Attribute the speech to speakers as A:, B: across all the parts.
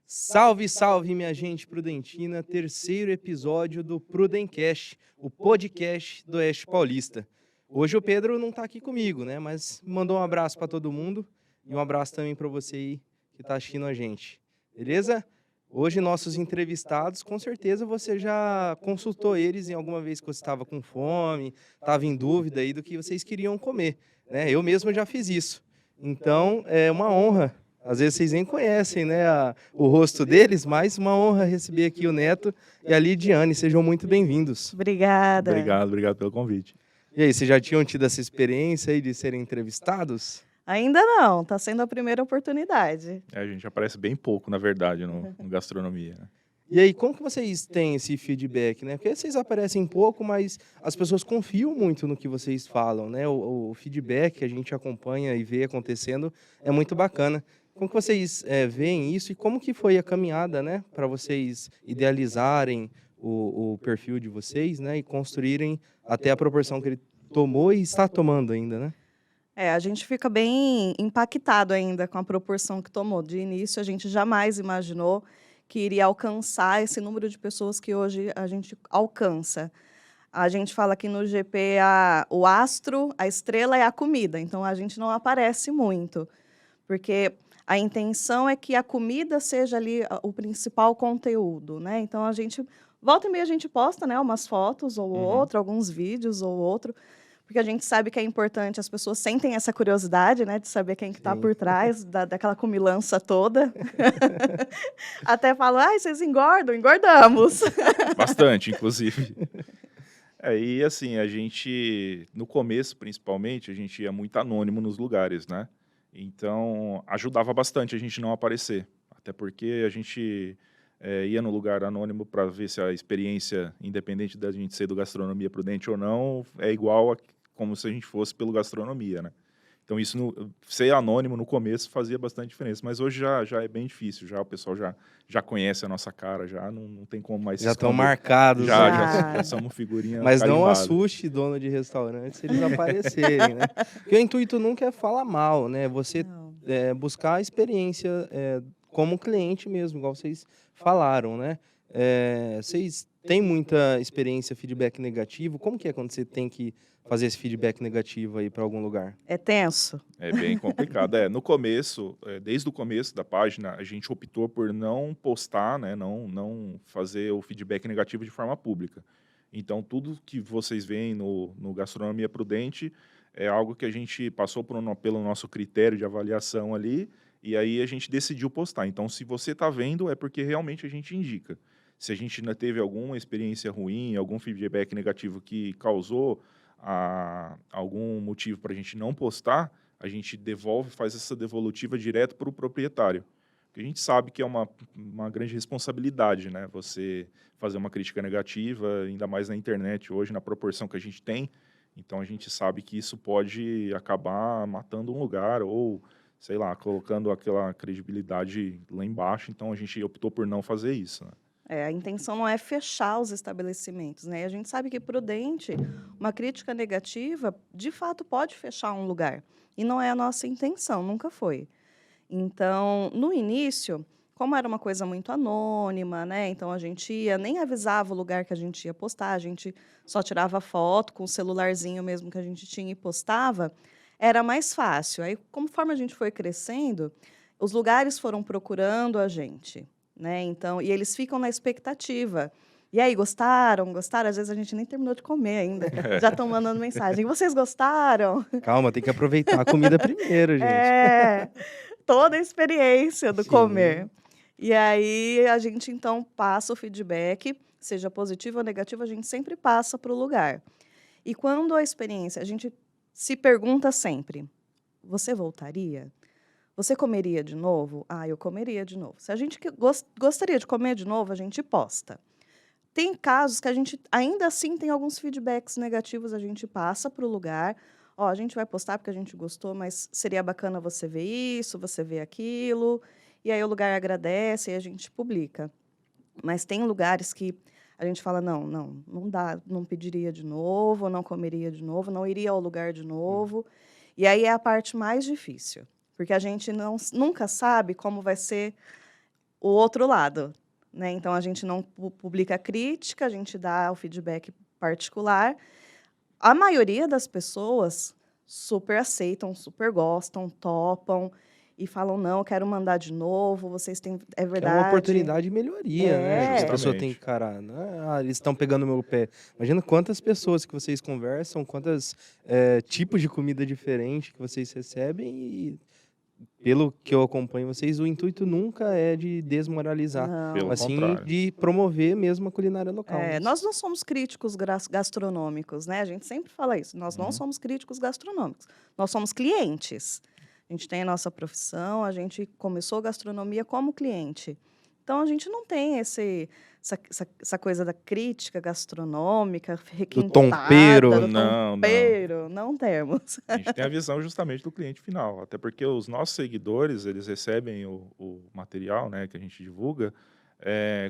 A: Salve, salve, minha gente prudentina, terceiro episódio do Prudencast, o podcast do Oeste Paulista. Hoje o Pedro não está aqui comigo, né, mas mandou um abraço para todo mundo e um abraço também para você aí que está assistindo a gente, beleza? Hoje nossos entrevistados, com certeza você já consultou eles em alguma vez que você estava com fome, estava em dúvida aí do que vocês queriam comer, né? Eu mesmo já fiz isso, então é uma honra. Às vezes vocês nem conhecem, né, o rosto deles, mas uma honra receber aqui o Neto e a Lidiane. Sejam muito bem-vindos.
B: Obrigada.
C: Obrigado pelo convite.
A: E aí, vocês já tinham tido essa experiência aí de serem entrevistados?
B: Ainda não, está sendo a primeira oportunidade.
C: A gente aparece bem pouco, na verdade, no gastronomia, né?
A: E aí, como que vocês têm esse feedback, né? Porque vocês aparecem pouco, mas as pessoas confiam muito no que vocês falam, né? O feedback que a gente acompanha e vê acontecendo é muito bacana. Como que vocês veem isso e como que foi a caminhada, né? Para vocês idealizarem o perfil de vocês, né? E construírem até a proporção que ele tomou e está tomando ainda, né?
B: A gente fica bem impactado ainda com a proporção que tomou. De início, a gente jamais imaginou que iria alcançar esse número de pessoas que hoje a gente alcança. A gente fala que no GP o astro, a estrela é a comida, então a gente não aparece muito, porque a intenção é que a comida seja ali o principal conteúdo, né? Então a gente volta e meia a gente posta, né, umas fotos ou outra, alguns vídeos ou outro, porque a gente sabe que é importante, as pessoas sentem essa curiosidade, né, de saber quem que está
A: Sim.
B: por trás daquela comilança toda. Até falam, ai, vocês engordam? Engordamos.
C: Bastante, inclusive. E assim, a gente, no começo, principalmente, a gente ia muito anônimo nos lugares, né? Então, ajudava bastante a gente não aparecer. Até porque a gente ia no lugar anônimo para ver se a experiência, independente da gente ser do Gastronomia Prudente ou não, é igual a como se a gente fosse pelo Gastronomia, né? Então, isso, ser anônimo no começo fazia bastante diferença, mas hoje já é bem difícil, já o pessoal já conhece a nossa cara, já não tem como mais se
A: Já estão
C: esconder.
A: marcados,
B: Já.
A: né?
C: Já somos figurinha
A: Mas não
C: carimbada.
A: assuste dono de restaurante se eles aparecerem, né? Porque o intuito nunca é falar mal, né? Você
B: Não.
A: buscar a experiência como cliente mesmo, igual vocês falaram, né? Vocês têm muita experiência, feedback negativo? Como que é quando você tem que fazer esse feedback negativo aí para algum lugar?
B: É tenso.
C: É bem complicado. No começo, desde o começo da página, a gente optou por não postar, né, não fazer o feedback negativo de forma pública. Então, tudo que vocês veem no Gastronomia Prudente é algo que a gente passou pelo nosso critério de avaliação ali, e aí a gente decidiu postar. Então, se você está vendo, é porque realmente a gente indica. Se a gente ainda teve alguma experiência ruim, algum feedback negativo que causou algum motivo para a gente não postar, a gente faz essa devolutiva direto para o proprietário. Porque a gente sabe que é uma grande responsabilidade, né? Você fazer uma crítica negativa, ainda mais na internet hoje, na proporção que a gente tem. Então, a gente sabe que isso pode acabar matando um lugar ou, sei lá, colocando aquela credibilidade lá embaixo. Então, a gente optou por não fazer isso, né?
B: A intenção não é fechar os estabelecimentos, né? A gente sabe que prudente, uma crítica negativa, de fato, pode fechar um lugar. E não é a nossa intenção, nunca foi. Então, no início, como era uma coisa muito anônima, né? Então a gente nem avisava o lugar que a gente ia postar, a gente só tirava foto com o celularzinho mesmo que a gente tinha e postava, era mais fácil. Aí, conforme a gente foi crescendo, os lugares foram procurando a gente, né? Então, e eles ficam na expectativa. E aí, gostaram? Gostaram? Às vezes a gente nem terminou de comer ainda. Já estão mandando mensagem. Vocês gostaram?
A: Calma, tem que aproveitar a comida primeiro, gente.
B: Toda a experiência do
A: Sim.
B: comer. E aí, a gente, então, passa o feedback, seja positivo ou negativo, a gente sempre passa para o lugar. E quando a experiência, a gente se pergunta sempre, você voltaria? Você comeria de novo? Ah, eu comeria de novo. Se a gente gostaria de comer de novo, a gente posta. Tem casos que a gente, ainda assim, tem alguns feedbacks negativos, a gente passa para o lugar. Ó, a gente vai postar porque a gente gostou, mas seria bacana você ver isso, você ver aquilo. E aí o lugar agradece e a gente publica. Mas tem lugares que a gente fala, não dá, não pediria de novo, não comeria de novo, não iria ao lugar de novo. E aí é a parte mais difícil, porque a gente nunca sabe como vai ser o outro lado, né? Então, a gente não publica crítica, a gente dá o feedback particular. A maioria das pessoas super aceitam, super gostam, topam e falam, não, eu quero mandar de novo, vocês têm... É
A: Que é
B: verdade.
A: uma oportunidade de melhoria, né? Que a pessoa tem que
C: Justamente.
A: encarar. Não é, ah, eles estão pegando meu pé. Imagina quantas pessoas que vocês conversam, quantos tipos de comida diferente que vocês recebem e, pelo que eu acompanho vocês, o intuito nunca é de desmoralizar,
C: Pelo
B: Não.
A: mas sim
C: contrário.
A: de promover mesmo a culinária local.
B: É,
A: Mas
B: nós não somos críticos gastronômicos, né? A gente sempre fala isso. Nós não
C: Uhum.
B: somos críticos gastronômicos. Nós somos clientes. A gente tem a nossa profissão, a gente começou gastronomia como cliente. Então, a gente não tem essa coisa da crítica gastronômica,
A: tompeiro.
B: requintada, do
C: Não, não.
B: tompeiro. Não temos.
C: A gente tem a visão justamente do cliente final, até porque os nossos seguidores, eles recebem o material, né, que a gente divulga,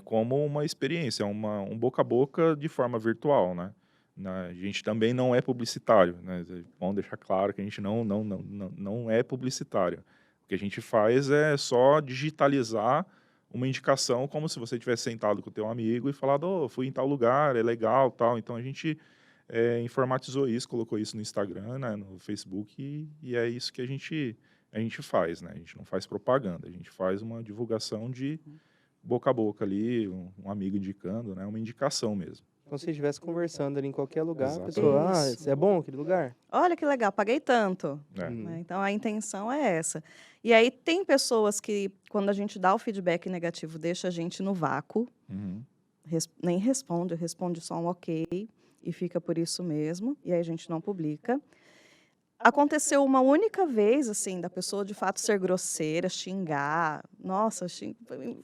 C: como uma experiência, um boca a boca de forma virtual, né? A gente também não é publicitário, né? Vamos deixar claro que a gente não é publicitário. O que a gente faz é só digitalizar uma indicação como se você tivesse sentado com o teu amigo e falado, oh, fui em tal lugar, é legal, tal. Então a gente informatizou isso, colocou isso no Instagram, né, no Facebook, e é isso que a gente faz, né? A gente não faz propaganda, a gente faz uma divulgação de boca a boca ali, um amigo indicando, né? Uma indicação mesmo.
A: como se estivesse conversando ali em qualquer lugar, a
C: Exatamente.
A: pessoa, ah,
B: Isso.
A: é bom aquele lugar?
B: Olha que legal, paguei tanto.
C: É.
B: Né? Então, a intenção é essa. E aí, tem pessoas que, quando a gente dá o feedback negativo, deixa a gente no vácuo,
C: Uhum.
B: nem responde só um ok, e fica por isso mesmo, e aí a gente não publica. Aconteceu uma única vez, assim, da pessoa de fato ser grosseira, xingar, nossa,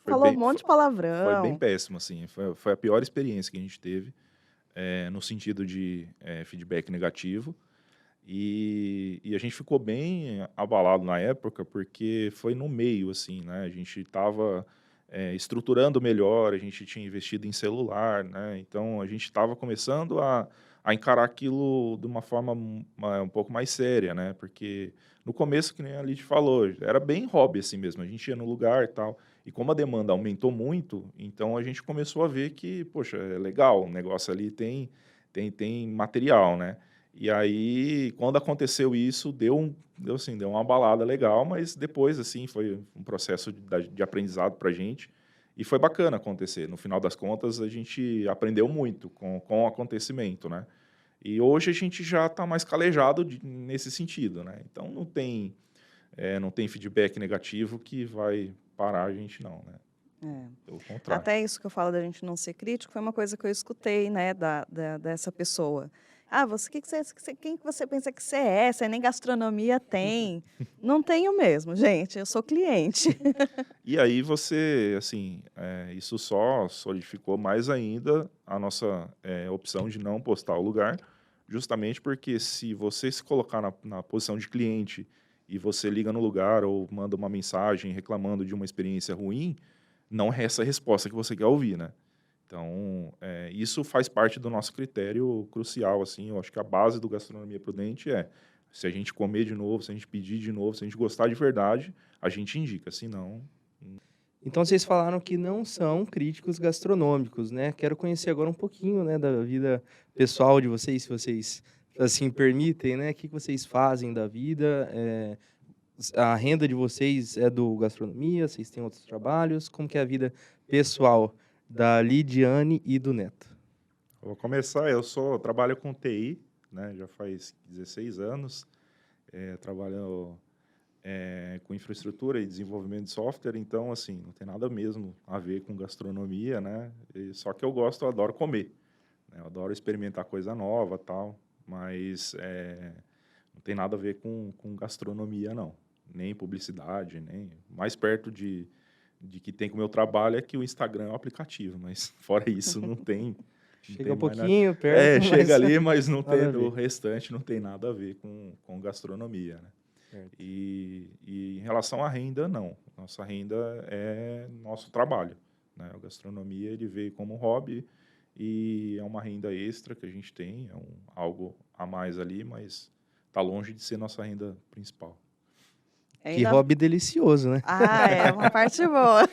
B: falou
C: bem-
B: um monte de
C: Foi
B: palavrão.
C: bem péssimo, assim. Foi a pior experiência que a gente teve, no sentido de feedback negativo. E a gente ficou bem abalado na época, porque foi no meio, assim, né? A gente estava estruturando melhor, a gente tinha investido em celular, né? Então, a gente estava começando a encarar aquilo de uma forma um pouco mais séria, né? Porque no começo, que nem a Lid falou, era bem hobby assim mesmo, a gente ia no lugar e tal. E como a demanda aumentou muito, então a gente começou a ver que, poxa, é legal, o negócio ali tem material, né? E aí, quando aconteceu isso, deu uma balada legal, mas depois, assim, foi um processo de aprendizado para a gente. E foi bacana acontecer. No final das contas, a gente aprendeu muito com o acontecimento, né? E hoje a gente já está mais calejado nesse sentido, né? Então, não tem feedback negativo que vai parar a gente, não, né? Pelo contrário.
B: Até isso que eu falo da gente não ser crítico foi uma coisa que eu escutei, né, dessa pessoa. Ah, quem que você pensa que você é? Você nem gastronomia tem. Não tenho mesmo, gente. Eu sou cliente.
C: E aí você, assim, isso só solidificou mais ainda a nossa opção de não postar o lugar, justamente porque se você se colocar na posição de cliente e você liga no lugar ou manda uma mensagem reclamando de uma experiência ruim, não é essa a resposta que você quer ouvir, né? Então, isso faz parte do nosso critério crucial, assim, eu acho que a base do Gastronomia Prudente se a gente comer de novo, se a gente pedir de novo, se a gente gostar de verdade, a gente indica, senão...
A: Então vocês falaram que não são críticos gastronômicos, né? Quero conhecer agora um pouquinho, né, da vida pessoal de vocês, se vocês assim permitem, né? O que vocês fazem da vida? A renda de vocês é do gastronomia? Vocês têm outros trabalhos? Como que é a vida pessoal da Lidiane e do Neto?
C: Eu vou começar, trabalho com TI, né, já faz 16 anos, trabalho com infraestrutura e desenvolvimento de software, então, assim, não tem nada mesmo a ver com gastronomia, né, só que eu adoro comer, né, eu adoro experimentar coisa nova, tal, mas não tem nada a ver com gastronomia, não, nem publicidade, nem mais perto de que tem com o meu trabalho é que o Instagram é um aplicativo, mas fora isso não tem.
A: Chega um pouquinho perto,
C: chega
A: mas
C: ali, mas não
A: nada
C: tem,
A: a ver.
C: o restante não tem nada a ver com gastronomia, né?
A: Certo.
C: E em relação à renda, não. Nossa renda é nosso trabalho, né? A gastronomia, ele veio como hobby e é uma renda extra que a gente tem, algo a mais ali, mas está longe de ser nossa renda principal.
A: Que hobby delicioso, né?
B: Ah, é uma parte boa.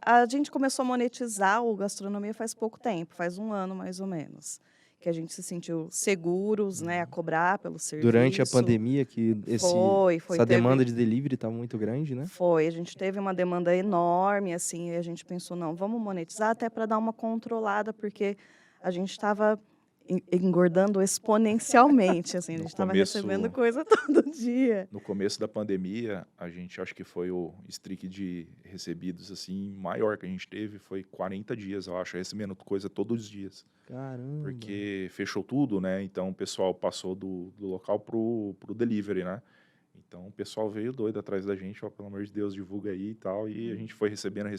B: A gente começou a monetizar o gastronomia faz pouco tempo, faz 1 ano mais ou menos, que a gente se sentiu seguros, né, a cobrar pelo
A: Durante a
B: serviço.
A: pandemia, que essa demanda de delivery tá muito grande, né?
B: Foi, a gente teve uma demanda enorme, assim, e a gente pensou, não, vamos monetizar até para dar uma controlada, porque a gente estava engordando exponencialmente, assim, a
C: No
B: gente estava
C: começo
B: recebendo coisa todo dia.
C: No começo da pandemia, a gente acho que foi o streak de recebidos, assim, maior que a gente teve, foi 40 dias, eu acho, recebendo coisa todos os dias.
A: Caramba.
C: Porque fechou tudo, né? Então o pessoal passou do local pro delivery, né? Então o pessoal veio doido atrás da gente, ó, pelo amor de Deus, divulga aí e tal. E a gente foi recebendo.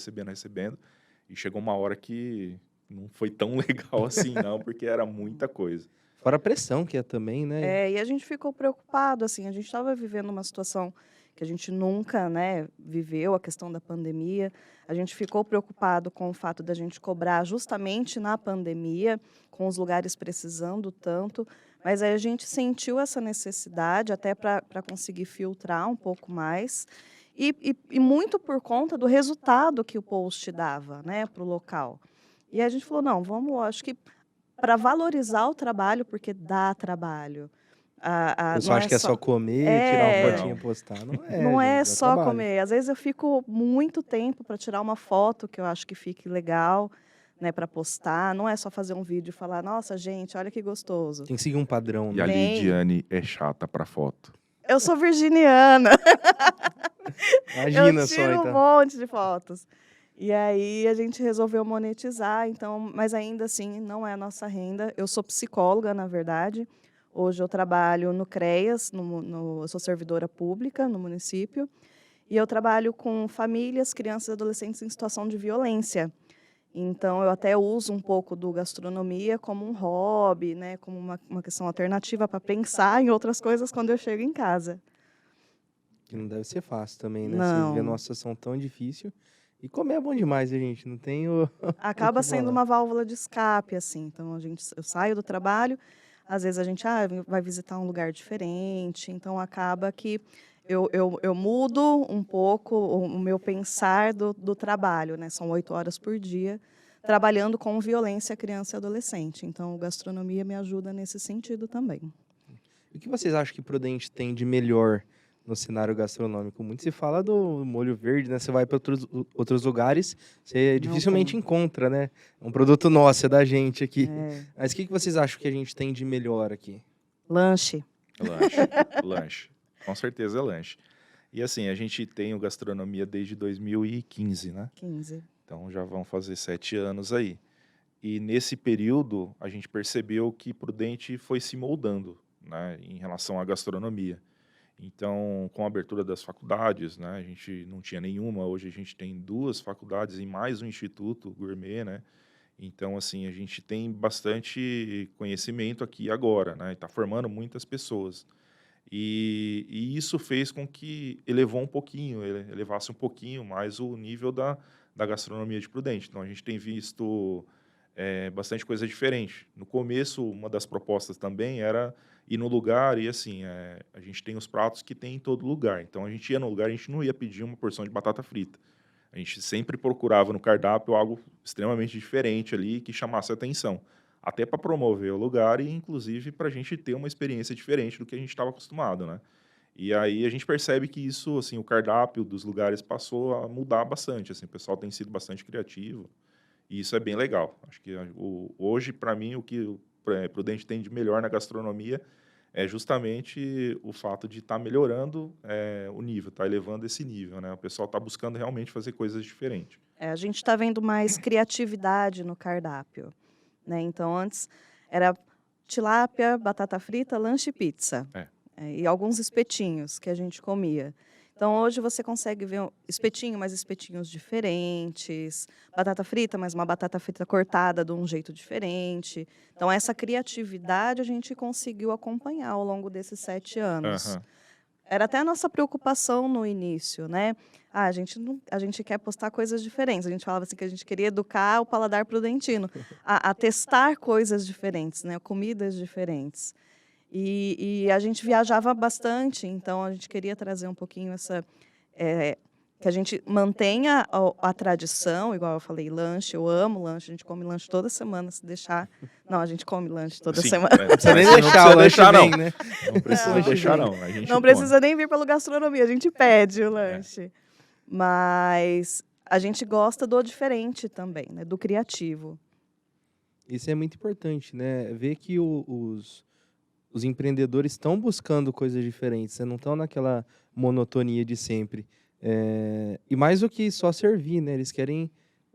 C: E chegou uma hora que não foi tão legal assim, não, porque era muita coisa.
A: Fora a pressão que é também, né?
B: E a gente ficou preocupado, assim, a gente estava vivendo uma situação que a gente nunca, né, viveu, a questão da pandemia. A gente ficou preocupado com o fato da gente cobrar justamente na pandemia, com os lugares precisando tanto, mas aí a gente sentiu essa necessidade até para conseguir filtrar um pouco mais, e muito por conta do resultado que o post dava, né, para o local. E a gente falou, não, vamos, acho que para valorizar o trabalho, porque dá trabalho.
A: O
B: Não
A: pessoal acha
B: é
A: que é só
B: só
A: comer, tirar uma
B: é,
A: fotinha e
C: Não.
A: postar. Não é,
B: não é
A: gente, dá
B: só
A: trabalho.
B: comer. Às vezes eu fico muito tempo para tirar uma foto que eu acho que fique legal, né, para postar. Não é só fazer um vídeo e falar, nossa, gente, olha que gostoso.
A: Tem que seguir um padrão,
C: E a
A: né?
B: Tem.
C: Lidiane é chata pra foto.
B: Eu sou virginiana, eu
A: Imagina só,
B: tiro um
A: então.
B: monte de fotos. E aí a gente resolveu monetizar, então, mas ainda assim não é a nossa renda. Eu sou psicóloga, na verdade. Hoje eu trabalho no CREAS, eu sou servidora pública no município, e eu trabalho com famílias, crianças e adolescentes em situação de violência. Então eu até uso um pouco do gastronomia como um hobby, né, como uma questão alternativa para pensar em outras coisas quando eu chego em casa.
A: Que não deve ser fácil também, né? Você viver numa
B: Não.
A: situação tão difícil. E comer é bom demais, né, gente? Não tem o
B: Acaba
A: que
B: sendo
A: falar.
B: uma válvula de escape, assim. Então, eu saio do trabalho, às vezes a gente vai visitar um lugar diferente, então acaba que eu mudo um pouco o meu pensar do trabalho, né? São 8 horas por dia, trabalhando com violência criança e adolescente. Então, gastronomia me ajuda nesse sentido também.
A: O que vocês acham que Prudente tem de melhor no cenário gastronômico? Muito se fala do molho verde, né? Você vai para outros lugares, você
B: Não
A: dificilmente
B: tem.
A: encontra, né? É um produto nosso, é da gente aqui.
B: É.
A: Mas o que vocês acham que a gente tem de melhor aqui?
B: Lanche.
C: Lanche, lanche. Com certeza é lanche. E assim, a gente tem o gastronomia desde 2015, né?
B: 15.
C: Então já vão fazer 7 anos aí. E nesse período a gente percebeu que Prudente foi se moldando, né, em relação à gastronomia. Então, com a abertura das faculdades, né, a gente não tinha nenhuma, hoje a gente tem 2 faculdades e mais um instituto gourmet, né? Então, assim, a gente tem bastante conhecimento aqui agora, né? Está formando muitas pessoas. E isso fez com que elevasse um pouquinho mais o nível da gastronomia de Prudente. Então, a gente tem visto bastante coisa diferente. No começo, uma das propostas também era ir no lugar e, assim, a gente tem os pratos que tem em todo lugar. Então, a gente ia no lugar, a gente não ia pedir uma porção de batata frita. A gente sempre procurava no cardápio algo extremamente diferente ali que chamasse a atenção. Até para promover o lugar e, inclusive, para a gente ter uma experiência diferente do que a gente estava acostumado, né? E aí a gente percebe que isso, assim, o cardápio dos lugares passou a mudar bastante, assim, o pessoal tem sido bastante criativo e isso é bem legal. Acho que hoje, para mim, o que o Prudente tem de melhor na gastronomia é justamente o fato de estar melhorando o nível, estar elevando esse nível, né? O pessoal está buscando realmente fazer coisas diferentes.
B: A gente está vendo mais criatividade no cardápio, né? Então, antes era tilápia, batata frita, lanche e pizza. E alguns espetinhos que a gente comia. Então, hoje você consegue ver espetinho, mas espetinhos diferentes, batata frita, mas uma batata frita cortada de um jeito diferente. Então, essa criatividade a gente conseguiu acompanhar ao longo desses 7 anos.
C: Aham.
B: Era até a nossa preocupação no início, né? A gente quer postar coisas diferentes. A gente falava assim que a gente queria educar o paladar prudentino a testar coisas diferentes, né? Comidas diferentes. E a gente viajava bastante, então a gente queria trazer um pouquinho que a gente mantenha a tradição, igual eu falei, lanche, eu amo lanche, a gente come lanche toda semana, se deixar. Não, a gente come lanche toda
C: Sim,
B: semana.
A: Não precisa nem
C: mas
A: deixar, o lanche
C: deixar, não.
A: vem, né?
C: Não precisa
B: Não.
C: deixar, não. A gente
B: Não
C: come.
B: precisa nem vir pelo gastronomia, a gente pede o lanche. Mas a gente gosta do diferente também, né? Do criativo.
A: Isso é muito importante, né? Ver que os empreendedores estão buscando coisas diferentes, né? Não estão naquela monotonia de sempre. E mais do que só servir, né? Eles querem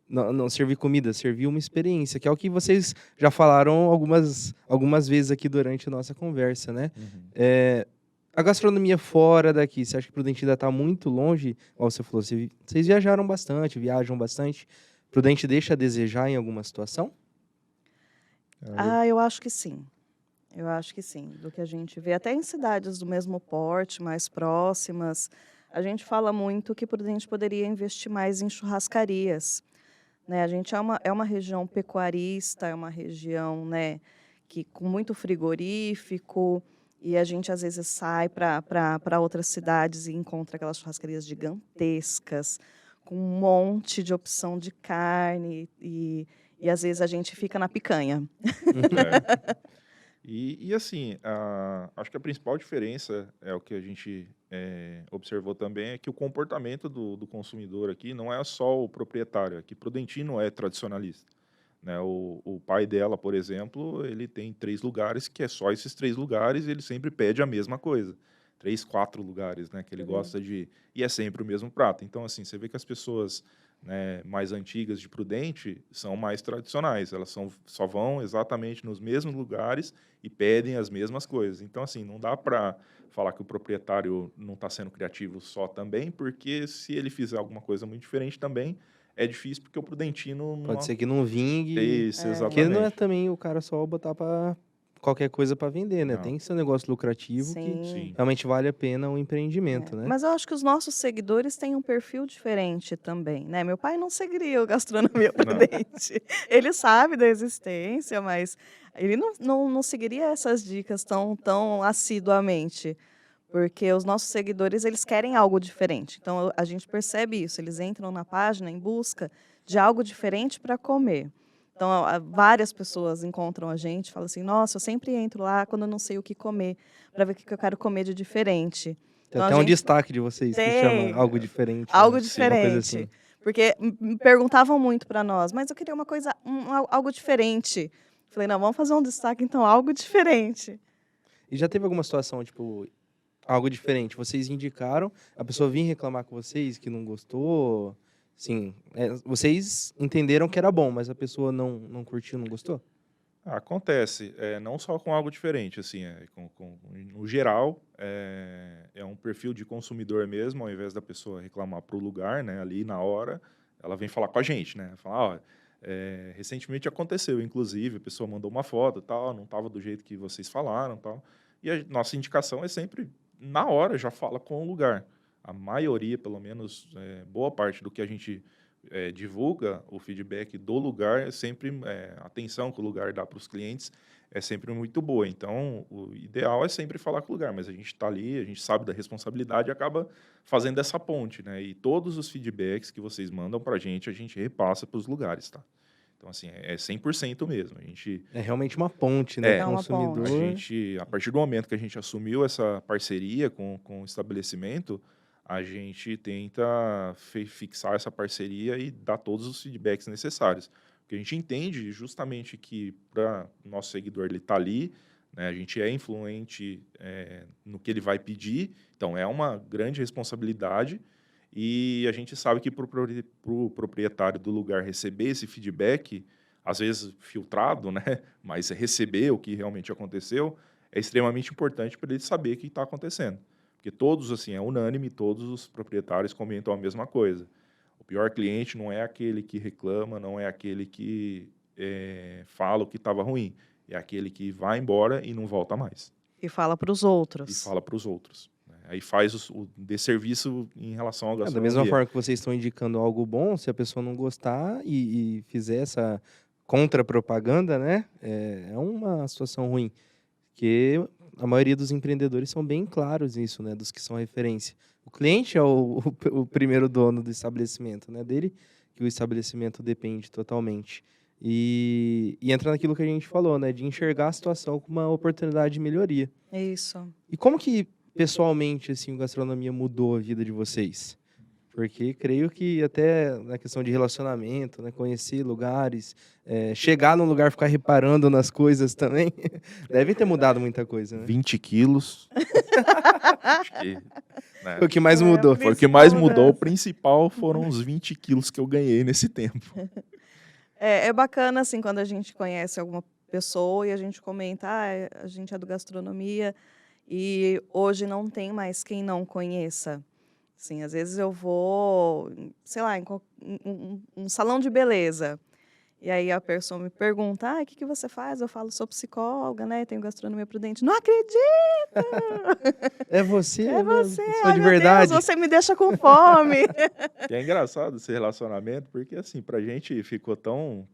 A: não servir comida, servir uma experiência, que é o que vocês já falaram algumas vezes aqui durante a nossa conversa, né?
C: Uhum.
A: A gastronomia fora daqui, você acha que Prudente ainda está muito longe? Como você falou, vocês viajaram bastante, viajam bastante. Prudente deixa a desejar em alguma situação?
B: Eu acho que sim. Eu acho que sim. Do que a gente vê, até em cidades do mesmo porte, mais próximas, a gente fala muito que Prudente poderia investir mais em churrascarias. Né? A gente é uma região pecuarista, é uma região, né, que com muito frigorífico, e a gente às vezes sai para outras cidades e encontra aquelas churrascarias gigantescas, com um monte de opção de carne, e às vezes a gente fica na picanha.
C: É. E assim, acho que a principal diferença é o que a gente observou também, é que o comportamento do consumidor aqui não é só o proprietário, aqui Prudentino é tradicionalista. Né? O pai dela, por exemplo, ele tem 3 lugares, que é só esses 3 lugares, e ele sempre pede a mesma coisa. 3, 4 lugares, né, que ele gosta de... E é sempre o mesmo prato. Então, assim, você vê que as pessoas, né, mais antigas de Prudente são mais tradicionais. Elas só vão exatamente nos mesmos lugares e pedem as mesmas coisas. Então, assim, não dá para falar que o proprietário não está sendo criativo só também, porque se ele fizer alguma coisa muito diferente também, é difícil, porque o Prudentino
A: Pode
C: não...
A: ser que não vingue.
C: Isso,
A: Porque não é
C: exatamente.
A: também o cara só botar para qualquer coisa para vender, né?
C: Não,
A: Tem que ser um negócio lucrativo que
B: Sim.
C: sim.
A: realmente vale a pena o empreendimento, né?
B: Mas eu acho que os nossos seguidores têm um perfil diferente também, né? Meu pai não seguiria o Gastronomia Prudente. Ele sabe da existência, mas ele não seguiria essas dicas tão assiduamente. Porque os nossos seguidores, eles querem algo diferente. Então, a gente percebe isso. Eles entram na página em busca de algo diferente para comer. Então, várias pessoas encontram a gente e falam assim, nossa, eu sempre entro lá quando eu não sei o que comer, para ver o que eu quero comer de diferente.
A: Tem
B: Então, a
A: até um
B: gente
A: destaque de vocês que chama
B: tem
A: algo diferente,
B: algo
A: né? Uma coisa
B: diferente.
A: assim.
B: Porque me perguntavam muito para nós, mas eu queria uma coisa, algo diferente. Falei, não, vamos fazer um destaque, então, algo diferente.
A: E já teve alguma situação, tipo, algo diferente? Vocês indicaram, a pessoa vinha reclamar com vocês que não gostou? Sim, vocês entenderam que era bom, mas a pessoa não curtiu, não gostou?
C: Acontece, não só com algo diferente, assim, no geral, é um perfil de consumidor mesmo, ao invés da pessoa reclamar para o lugar, né, ali na hora, ela vem falar com a gente, né, falar, ó, recentemente aconteceu, inclusive, a pessoa mandou uma foto, tal, não estava do jeito que vocês falaram, tal, e a nossa indicação é sempre, na hora, já fala com o lugar. A maioria, pelo menos, boa parte do que a gente divulga, o feedback do lugar é sempre, a atenção que o lugar dá para os clientes é sempre muito boa. Então, o ideal é sempre falar com o lugar, mas a gente está ali, a gente sabe da responsabilidade e acaba fazendo essa ponte, né? E todos os feedbacks que vocês mandam para a gente repassa para os lugares, tá? Então, assim, é 100% mesmo. A gente...
A: É realmente uma ponte, né?
C: É
A: O
B: uma ponte.
A: consumidor.
C: a partir do momento que a gente assumiu essa parceria com o estabelecimento, a gente tenta fixar essa parceria e dar todos os feedbacks necessários. Porque a gente entende justamente que para o nosso seguidor ele está ali, né, a gente é influente no que ele vai pedir, então é uma grande responsabilidade e a gente sabe que para o proprietário do lugar receber esse feedback, às vezes filtrado, né, mas receber o que realmente aconteceu, é extremamente importante para ele saber o que está acontecendo. Porque todos, assim, é unânime, todos os proprietários comentam a mesma coisa. O pior cliente não é aquele que reclama, não é aquele que fala o que estava ruim, é aquele que vai embora e não volta mais.
B: E fala para os
C: E
B: outros.
C: fala para os outros. Né? Aí faz o desserviço em relação ao
A: Da
C: gastronomia.
A: mesma forma que vocês estão indicando algo bom, se a pessoa não gostar e fizer essa contra-propaganda, né? É uma situação ruim. Porque a maioria dos empreendedores são bem claros nisso, né? Dos que são referência. O cliente é o primeiro dono do estabelecimento, né? Dele que o estabelecimento depende totalmente. E entra naquilo que a gente falou, né? De enxergar a situação como uma oportunidade de melhoria.
B: É isso.
A: E como que, pessoalmente, assim, o gastronomia mudou a vida de vocês? Porque creio que até na questão de relacionamento, né? Conhecer lugares, chegar num lugar, ficar reparando nas coisas também, deve ter mudado muita coisa, né?
C: 20 quilos. Acho que, né,
A: Foi o que mais
B: É,
A: mudou.
C: foi o que mais mudou. O
B: mudança.
C: principal foram os 20 quilos que eu ganhei nesse tempo.
B: É bacana, assim, quando a gente conhece alguma pessoa e a gente comenta, a gente é do gastronomia e hoje não tem mais quem não conheça. Assim, às vezes eu vou, sei lá, um salão de beleza. E aí a pessoa me pergunta, o que você faz? Eu falo, sou psicóloga, né? Tenho gastronomia prudente. Não acredito!
A: É você,
B: É
A: mesmo,
B: você!
A: pessoa
B: Ai,
A: de
B: meu
A: verdade.
B: Deus, você me deixa com fome!
C: E é engraçado esse relacionamento, porque assim, pra gente ficou tão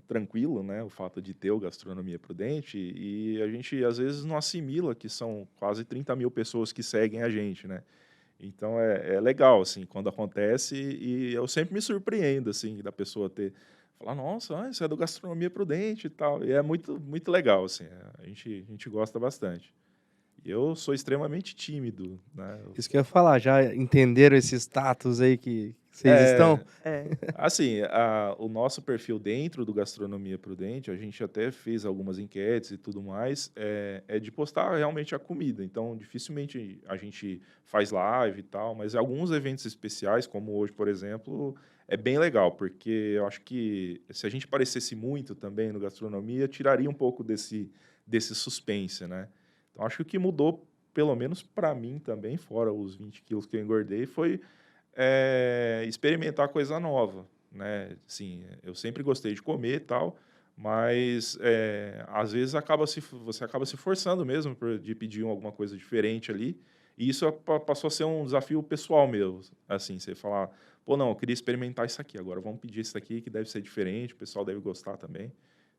C: tranquilo, né, o fato de ter o Gastronomia Prudente, e a gente às vezes não assimila que são quase 30 mil pessoas que seguem a gente, né? Então é legal, assim, quando acontece, e eu sempre me surpreendo, assim, da pessoa falar, nossa, isso é do Gastronomia Prudente e tal, e é muito, muito legal, assim, a gente gosta bastante. E eu sou extremamente tímido, né?
A: Isso que eu ia falar, já entenderam esse status aí que vocês estão?
C: É,
B: É.
C: assim, o nosso perfil dentro do Gastronomia Prudente, a gente até fez algumas enquetes e tudo mais, é de postar realmente a comida. Então, dificilmente a gente faz live e tal, mas alguns eventos especiais, como hoje, por exemplo, é bem legal, porque eu acho que se a gente parecesse muito também no gastronomia, tiraria um pouco desse suspense, né? Então, acho que o que mudou, pelo menos para mim também, fora os 20 quilos que eu engordei, foi experimentar coisa nova, né? Assim, eu sempre gostei de comer e tal, mas às vezes você acaba se forçando mesmo de pedir alguma coisa diferente ali, e isso passou a ser um desafio pessoal meu, assim, você falar, pô, não, eu queria experimentar isso aqui, agora vamos pedir isso aqui que deve ser diferente, o pessoal deve gostar também.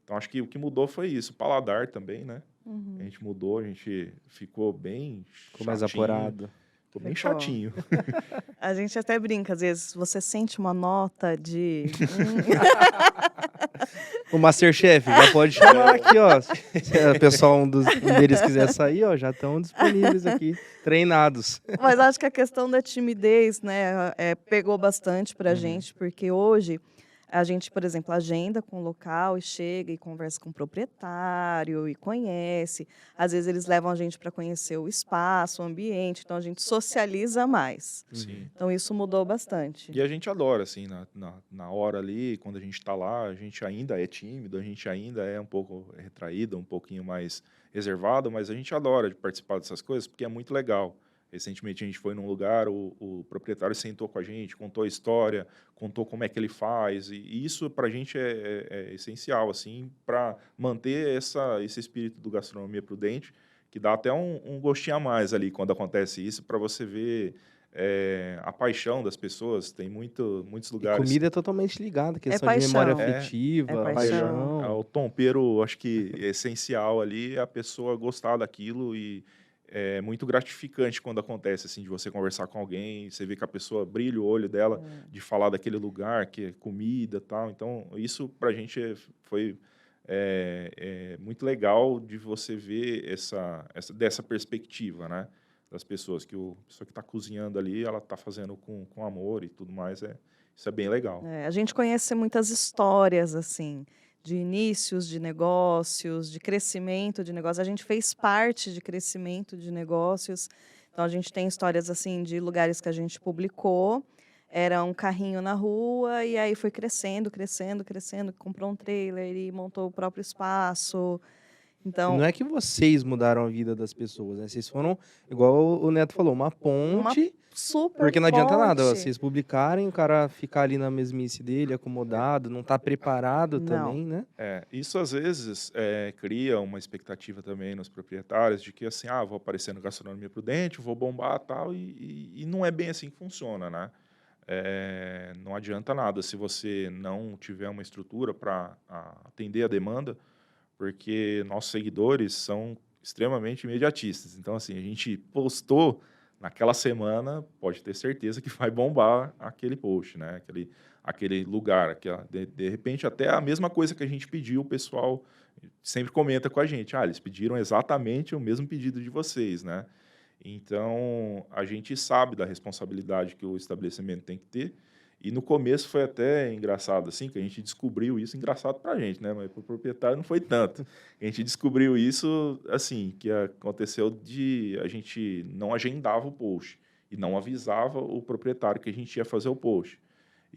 C: Então acho que o que mudou foi isso, o paladar também, né? A
B: Uhum.
C: gente mudou, a gente ficou bem
A: Ficou mais
C: chatinho,
A: apurado.
C: ficou bem
B: Ficou.
C: chatinho.
B: A gente até brinca, às vezes, você sente uma nota de...
A: O Masterchef, já pode chamar aqui, ó. Se o pessoal, um deles quiser sair, ó, já estão disponíveis aqui, treinados.
B: Mas acho que a questão da timidez, né, pegou bastante pra
C: Uhum.
B: gente, porque hoje a gente, por exemplo, agenda com o local e chega e conversa com o proprietário e conhece. Às vezes eles levam a gente para conhecer o espaço, o ambiente, então a gente socializa mais.
C: Sim.
B: Então isso mudou bastante.
C: E a gente adora, assim, na hora ali, quando a gente está lá, a gente ainda é tímido, a gente ainda é um pouco retraído, um pouquinho mais reservado, mas a gente adora de participar dessas coisas porque é muito legal. Recentemente a gente foi num lugar, o proprietário sentou com a gente, contou a história, contou como é que ele faz, e isso para a gente é essencial, assim, para manter esse espírito do Gastronomia Prudente, que dá até um gostinho a mais ali quando acontece isso, para você ver a paixão das pessoas. Tem muitos
A: E
C: lugares.
A: comida é totalmente ligada, questão de
B: paixão.
A: memória
B: É
A: afetiva,
B: paixão.
A: paixão.
C: O tompeiro, acho que é essencial ali, é a pessoa gostar daquilo, e é muito gratificante quando acontece, assim, de você conversar com alguém, você vê que a pessoa brilha o olho dela de falar daquele lugar, que é comida e tal. Então, isso pra gente foi muito legal de você ver dessa perspectiva, né? Das pessoas, que a pessoa que está cozinhando ali, ela está fazendo com amor e tudo mais, isso é bem legal.
B: A gente conhece muitas histórias, assim, de inícios de negócios, de crescimento de negócios. A gente fez parte de crescimento de negócios. Então, a gente tem histórias, assim, de lugares que a gente publicou. Era um carrinho na rua e aí foi crescendo, crescendo, crescendo. Comprou um trailer e montou o próprio espaço.
A: E
B: Então,
A: não é que vocês mudaram a vida das pessoas, né? Vocês foram, igual o Neto falou, uma
B: uma
A: ponte,
B: super
A: porque não adianta nada
B: ponte.
A: vocês publicarem, o cara ficar ali na mesmice dele, acomodado, não tá preparado
B: Não.
A: também, né?
C: Isso às vezes cria uma expectativa também nos proprietários de que, assim, vou aparecer no Gastronomia Prudente, vou bombar tal, e não é bem assim que funciona, né? Não adianta nada se você não tiver uma estrutura para atender a demanda, porque nossos seguidores são extremamente imediatistas. Então, assim, a gente postou naquela semana, pode ter certeza que vai bombar aquele post, né? Aquele lugar. De repente, até a mesma coisa que a gente pediu, o pessoal sempre comenta com a gente. Eles pediram exatamente o mesmo pedido de vocês, né? Então, a gente sabe da responsabilidade que o estabelecimento tem que ter. E no começo foi até engraçado, assim, que a gente descobriu isso, engraçado para a gente, né? Mas para o proprietário não foi tanto. A gente descobriu isso, assim, que aconteceu de a gente não agendava o post e não avisava o proprietário que a gente ia fazer o post.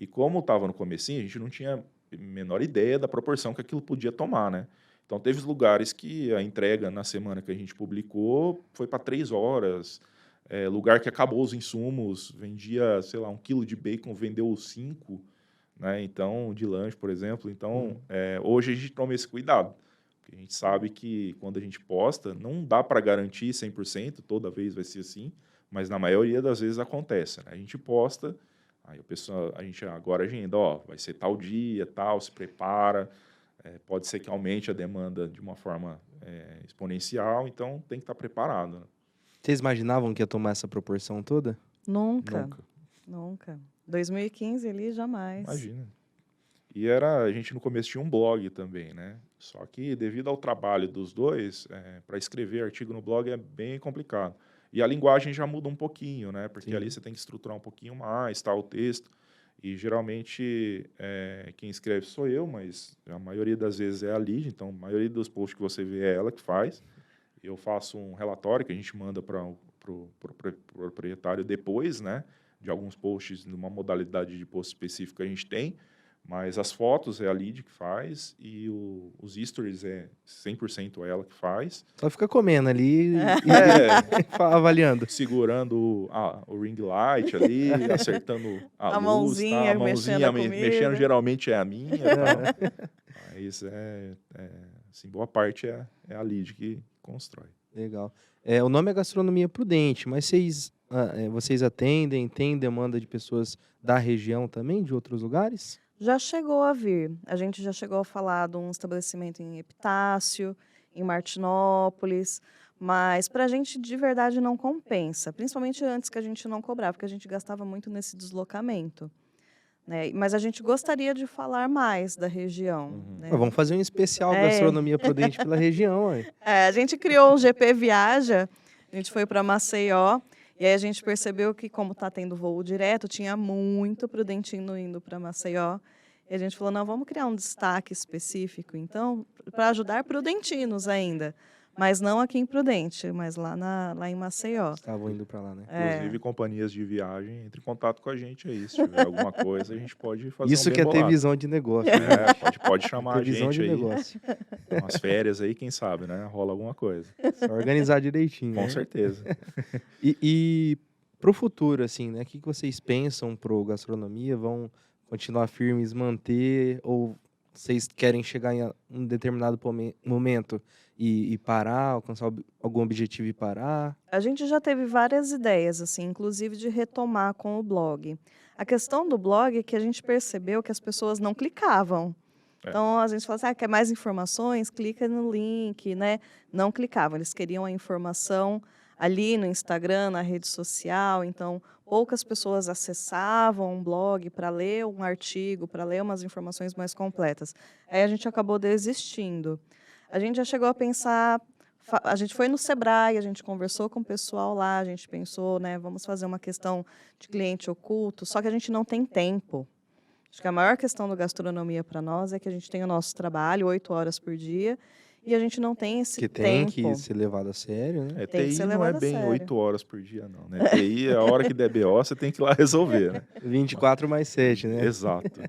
C: E como estava no comecinho, a gente não tinha a menor ideia da proporção que aquilo podia tomar, né? Então, teve lugares que a entrega na semana que a gente publicou foi para 3 horas, lugar que acabou os insumos, vendia, sei lá, 1 quilo de bacon, vendeu 5, né? Então, de lanche, por exemplo. Então, hoje a gente toma esse cuidado. Porque a gente sabe que quando a gente posta, não dá para garantir 100%, toda vez vai ser assim, mas na maioria das vezes acontece, né? A gente posta, aí a gente agora agenda, vai ser tal dia, tal, se prepara, pode ser que aumente a demanda de uma forma exponencial, então tem que estar preparado, né?
A: Vocês imaginavam que ia tomar essa proporção toda?
B: Nunca,
C: Nunca.
B: nunca. 2015 ali, jamais.
C: Imagina. E a gente no começo tinha um blog também, né? Só que devido ao trabalho dos dois, para escrever artigo no blog é bem complicado. E a linguagem já muda um pouquinho, né? Porque
A: Sim.
C: ali você tem que estruturar um pouquinho mais, o texto. E geralmente quem escreve sou eu, mas a maioria das vezes é a Lídia, então a maioria dos posts que você vê é ela que faz. Eu faço um relatório que a gente manda para o proprietário depois, né? De alguns posts, numa modalidade de post específica que a gente tem, mas as fotos é a Lid que faz e os stories é 100% ela que faz.
A: Só fica comendo ali e avaliando.
C: Segurando o ring light ali, acertando a luz,
B: mãozinha,
C: a
B: mexendo
C: mãozinha
B: a comida.
C: mexendo geralmente é a minha, tal. Mas assim, boa parte é a Lid que constrói.
A: Legal. O nome é Gastronomia Prudente, mas vocês atendem, tem demanda de pessoas da região também, de outros lugares?
B: Já chegou a vir. A gente já chegou a falar de um estabelecimento em Epitácio, em Martinópolis, mas para a gente de verdade não compensa, principalmente antes que a gente não cobrava, porque a gente gastava muito nesse deslocamento, né? Mas a gente gostaria de falar mais da região, né?
A: Vamos fazer um especial Gastronomia Prudente pela região.
B: A gente criou um GP Viaja, a gente foi para Maceió, e aí a gente percebeu que, como está tendo voo direto, tinha muito prudentino indo para Maceió. E a gente falou, não, vamos criar um destaque específico, então, para ajudar prudentinos ainda. Mas não aqui em Prudente, mas lá em Maceió.
A: Estavam indo para lá, né?
C: Inclusive, companhias de viagem, entre em contato com a gente aí. Se tiver alguma coisa, a gente pode fazer
A: Isso
C: um bem
A: que é ter
C: bolado.
A: visão de negócio. Né?
C: Pode chamar a
A: visão
C: gente
A: de
C: aí.
A: negócio.
C: Umas férias aí, quem sabe, né? Rola alguma coisa.
A: Só organizar direitinho.
C: Com
A: né?
C: certeza.
A: E para o futuro, assim, né? O que vocês pensam pro gastronomia? Vão continuar firmes, manter? Ou vocês querem chegar em um determinado momento e parar, alcançar algum objetivo e parar?
B: A gente já teve várias ideias, assim, inclusive de retomar com o blog. A questão do blog é que a gente percebeu que as pessoas não clicavam. Então, a gente fala assim, quer mais informações? Clica no link, né? Não clicavam, eles queriam a informação ali no Instagram, na rede social, então poucas pessoas acessavam um blog para ler um artigo, para ler umas informações mais completas. Aí a gente acabou desistindo. A gente já chegou a pensar, a gente foi no Sebrae, a gente conversou com o pessoal lá, a gente pensou, né, vamos fazer uma questão de cliente oculto, só que a gente não tem tempo. Acho que a maior questão da gastronomia para nós é que a gente tem o nosso trabalho 8 horas por dia e a gente não tem esse
A: Que tem
B: tempo.
A: que ser levado a sério, né?
B: Tem que
C: TI
B: ser
C: não é
B: levado a
C: bem
B: sério.
C: 8 horas por dia, não, né? TI, a hora que der BO, você tem que ir lá resolver, né?
A: 24 mais 7, né?
C: Exato.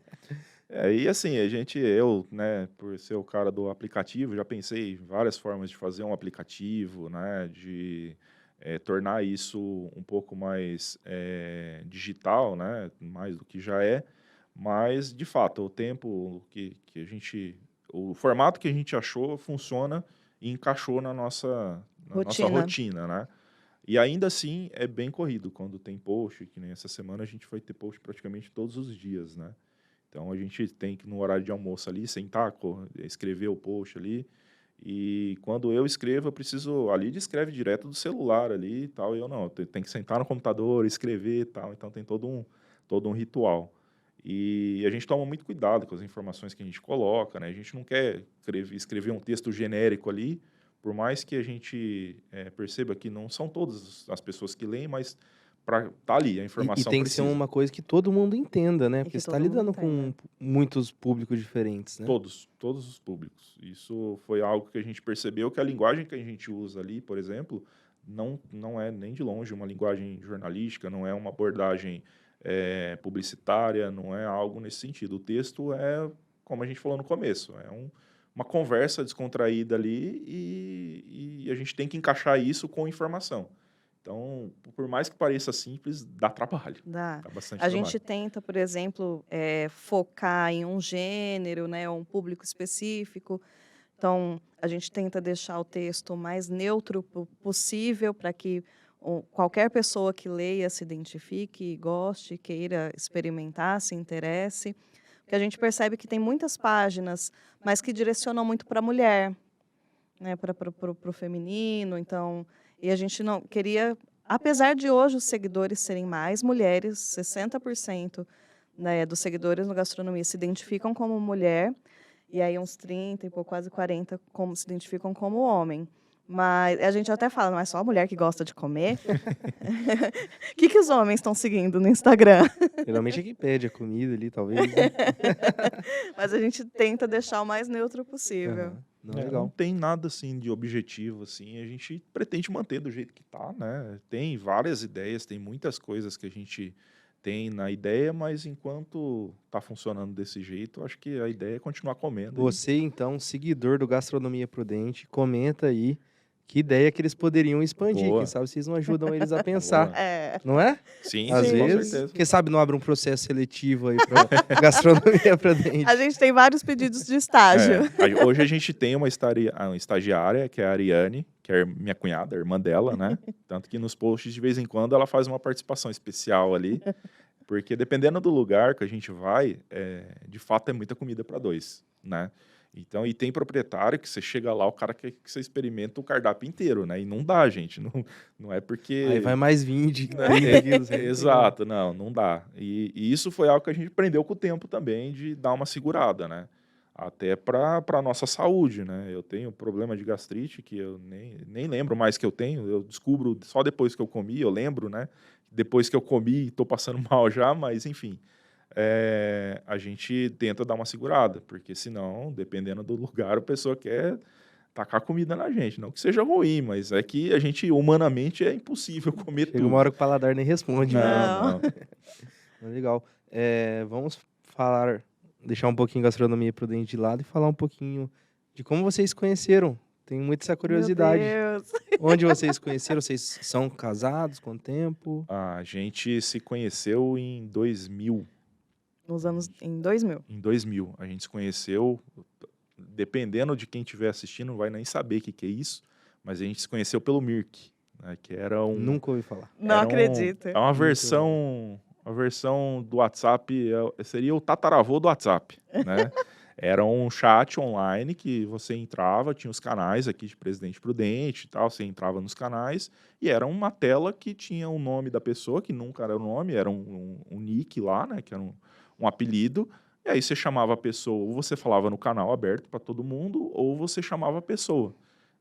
C: E assim, eu, né, por ser o cara do aplicativo, já pensei em várias formas de fazer um aplicativo, né, de tornar isso um pouco mais digital, né, mais do que já é, mas, de fato, o tempo que o formato que a gente achou funciona e encaixou na nossa rotina, né? E ainda assim é bem corrido quando tem post, que nem essa semana a gente vai ter post praticamente todos os dias, né? Então a gente tem que, no horário de almoço ali, sentar, escrever o post ali E quando eu escrevo, eu preciso... A Lídia escreve direto do celular ali e tal, e eu não, eu tenho que sentar no computador, escrever e tal, então tem todo um ritual. E a gente toma muito cuidado com as informações que a gente coloca, né? A gente não quer escrever um texto genérico ali, por mais que a gente perceba que não são todas as pessoas que leem, mas para tá ali, a
A: E
C: informação
A: tem que ser
C: precisa.
A: uma coisa que todo mundo entenda, né?
B: E
A: Porque
B: que
A: você está
B: todo mundo
A: lidando com
B: entenda.
A: muitos públicos diferentes, né?
C: Todos os públicos. Isso foi algo que a gente percebeu, que a linguagem que a gente usa ali, por exemplo, não é nem de longe uma linguagem jornalística, não é uma abordagem publicitária, não é algo nesse sentido. O texto é, como a gente falou no começo, uma conversa descontraída ali e a gente tem que encaixar isso com informação. Então, por mais que pareça simples, dá trabalho.
B: Dá.
C: Dá bastante
B: A
C: trabalho.
B: gente tenta, por exemplo, focar em um gênero, né, ou um público específico. Então, a gente tenta deixar o texto o mais neutro possível para que qualquer pessoa que leia se identifique, goste, queira experimentar, se interesse. Porque a gente percebe que tem muitas páginas, mas que direcionam muito para a mulher, né, para o feminino. Então, e a gente não queria, apesar de hoje os seguidores serem mais mulheres, 60%, né, dos seguidores no Gastronomia se identificam como mulher, e aí uns 30 e pouco, quase 40 como se identificam como homem. Mas a gente até fala, não é só a mulher que gosta de comer? O que os homens estão seguindo no Instagram?
A: Geralmente é quem pede a comida ali, talvez, né?
B: Mas a gente tenta deixar o mais neutro possível.
A: Aham. Não,
C: Não
A: legal.
C: tem nada assim de objetivo, assim, a gente pretende manter do jeito que tá, né? Tem várias ideias, tem muitas coisas que a gente tem na ideia, mas enquanto tá funcionando desse jeito, acho que a ideia é continuar comendo.
A: Você, então, seguidor do Gastronomia Prudente, comenta aí que ideia que eles poderiam expandir.
C: Boa.
A: Quem sabe vocês não ajudam eles a pensar,
C: Boa.
B: É.
A: não é?
C: Sim,
A: Às
C: sim, com
A: vezes,
C: certeza.
A: quem sabe não abre um processo seletivo aí para Gastronomia Prudente.
B: A gente tem vários pedidos de estágio.
C: Hoje a gente tem uma estagiária, que é a Ariane, que é minha cunhada, a irmã dela, né? Tanto que nos posts, de vez em quando, ela faz uma participação especial ali, porque dependendo do lugar que a gente vai, de fato é muita comida para dois, né? Então, e tem proprietário que você chega lá, o cara quer que você experimenta o cardápio inteiro, né? E não dá, gente, não é porque...
A: Aí vai mais 20,
C: né?
A: 30 quilos. aí não tem
C: Exato, não dá. E isso foi algo que a gente aprendeu com o tempo também, de dar uma segurada, né? Até para a nossa saúde, né? Eu tenho problema de gastrite, que eu nem lembro mais que eu tenho, eu descubro só depois que eu comi, eu lembro, né? Depois que eu comi, estou passando mal já, mas enfim... a gente tenta dar uma segurada, porque senão, dependendo do lugar, a pessoa quer tacar comida na gente. Não que seja ruim, mas é que a gente, humanamente, é impossível comer
A: Chega
C: tudo.
A: uma hora que o paladar nem responde. né?
C: Não.
A: Legal. Vamos deixar um pouquinho Gastronomia Prudente de lado e falar um pouquinho de como vocês conheceram. Tenho muita essa curiosidade.
B: Meu Deus.
A: Onde vocês conheceram? Vocês são casados? Quanto tempo?
C: A gente se conheceu em 2000.
B: Nos anos em 2000.
C: Em 2000. A gente se conheceu, dependendo de quem estiver assistindo, não vai nem saber o que é isso, mas a gente se conheceu pelo Mirk, né, que era
A: Nunca ouvi falar.
B: Não acredito.
C: É uma versão do WhatsApp, seria o tataravô do WhatsApp, né? Era um chat online que você entrava, tinha os canais aqui de Presidente Prudente e tal, você entrava nos canais e era uma tela que tinha o nome da pessoa, que nunca era o nome, era um nick lá, né, que era um apelido, e aí você chamava a pessoa, ou você falava no canal aberto para todo mundo, ou você chamava a pessoa.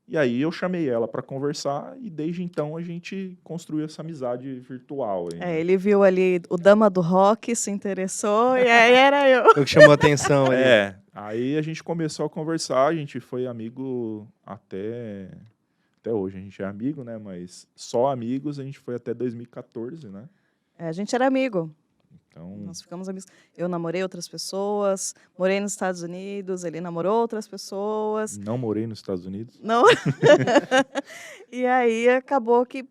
C: E aí eu chamei ela para conversar e desde então a gente construiu essa amizade virtual. Aí,
B: Ele viu ali o Dama do Rock, se interessou, e aí era eu.
A: Foi o que chamou a atenção ali.
C: Aí a gente começou a conversar, a gente foi amigo até hoje. A gente é amigo, né? Mas só amigos a gente foi até 2014, né?
B: A gente era amigo.
C: Então...
B: Nós ficamos amigos. Eu namorei outras pessoas, morei nos Estados Unidos, ele namorou outras pessoas.
C: Não morei nos Estados Unidos.
B: Não. E aí acabou que,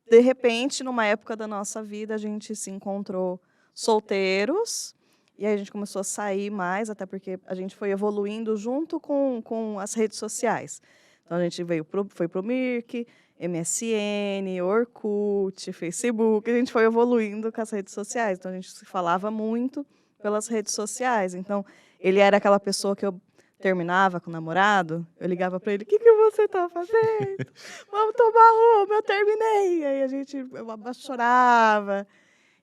B: de repente, numa época da nossa vida, a gente se encontrou solteiros. E aí a gente começou a sair mais, até porque a gente foi evoluindo junto com as redes sociais. Então a gente foi pro Mirk, MSN, Orkut, Facebook, a gente foi evoluindo com as redes sociais. Então a gente se falava muito pelas redes sociais. Então ele era aquela pessoa que eu terminava com o namorado, eu ligava para ele, o que você tá fazendo? Vamos tomar uma, eu terminei. E aí eu chorava.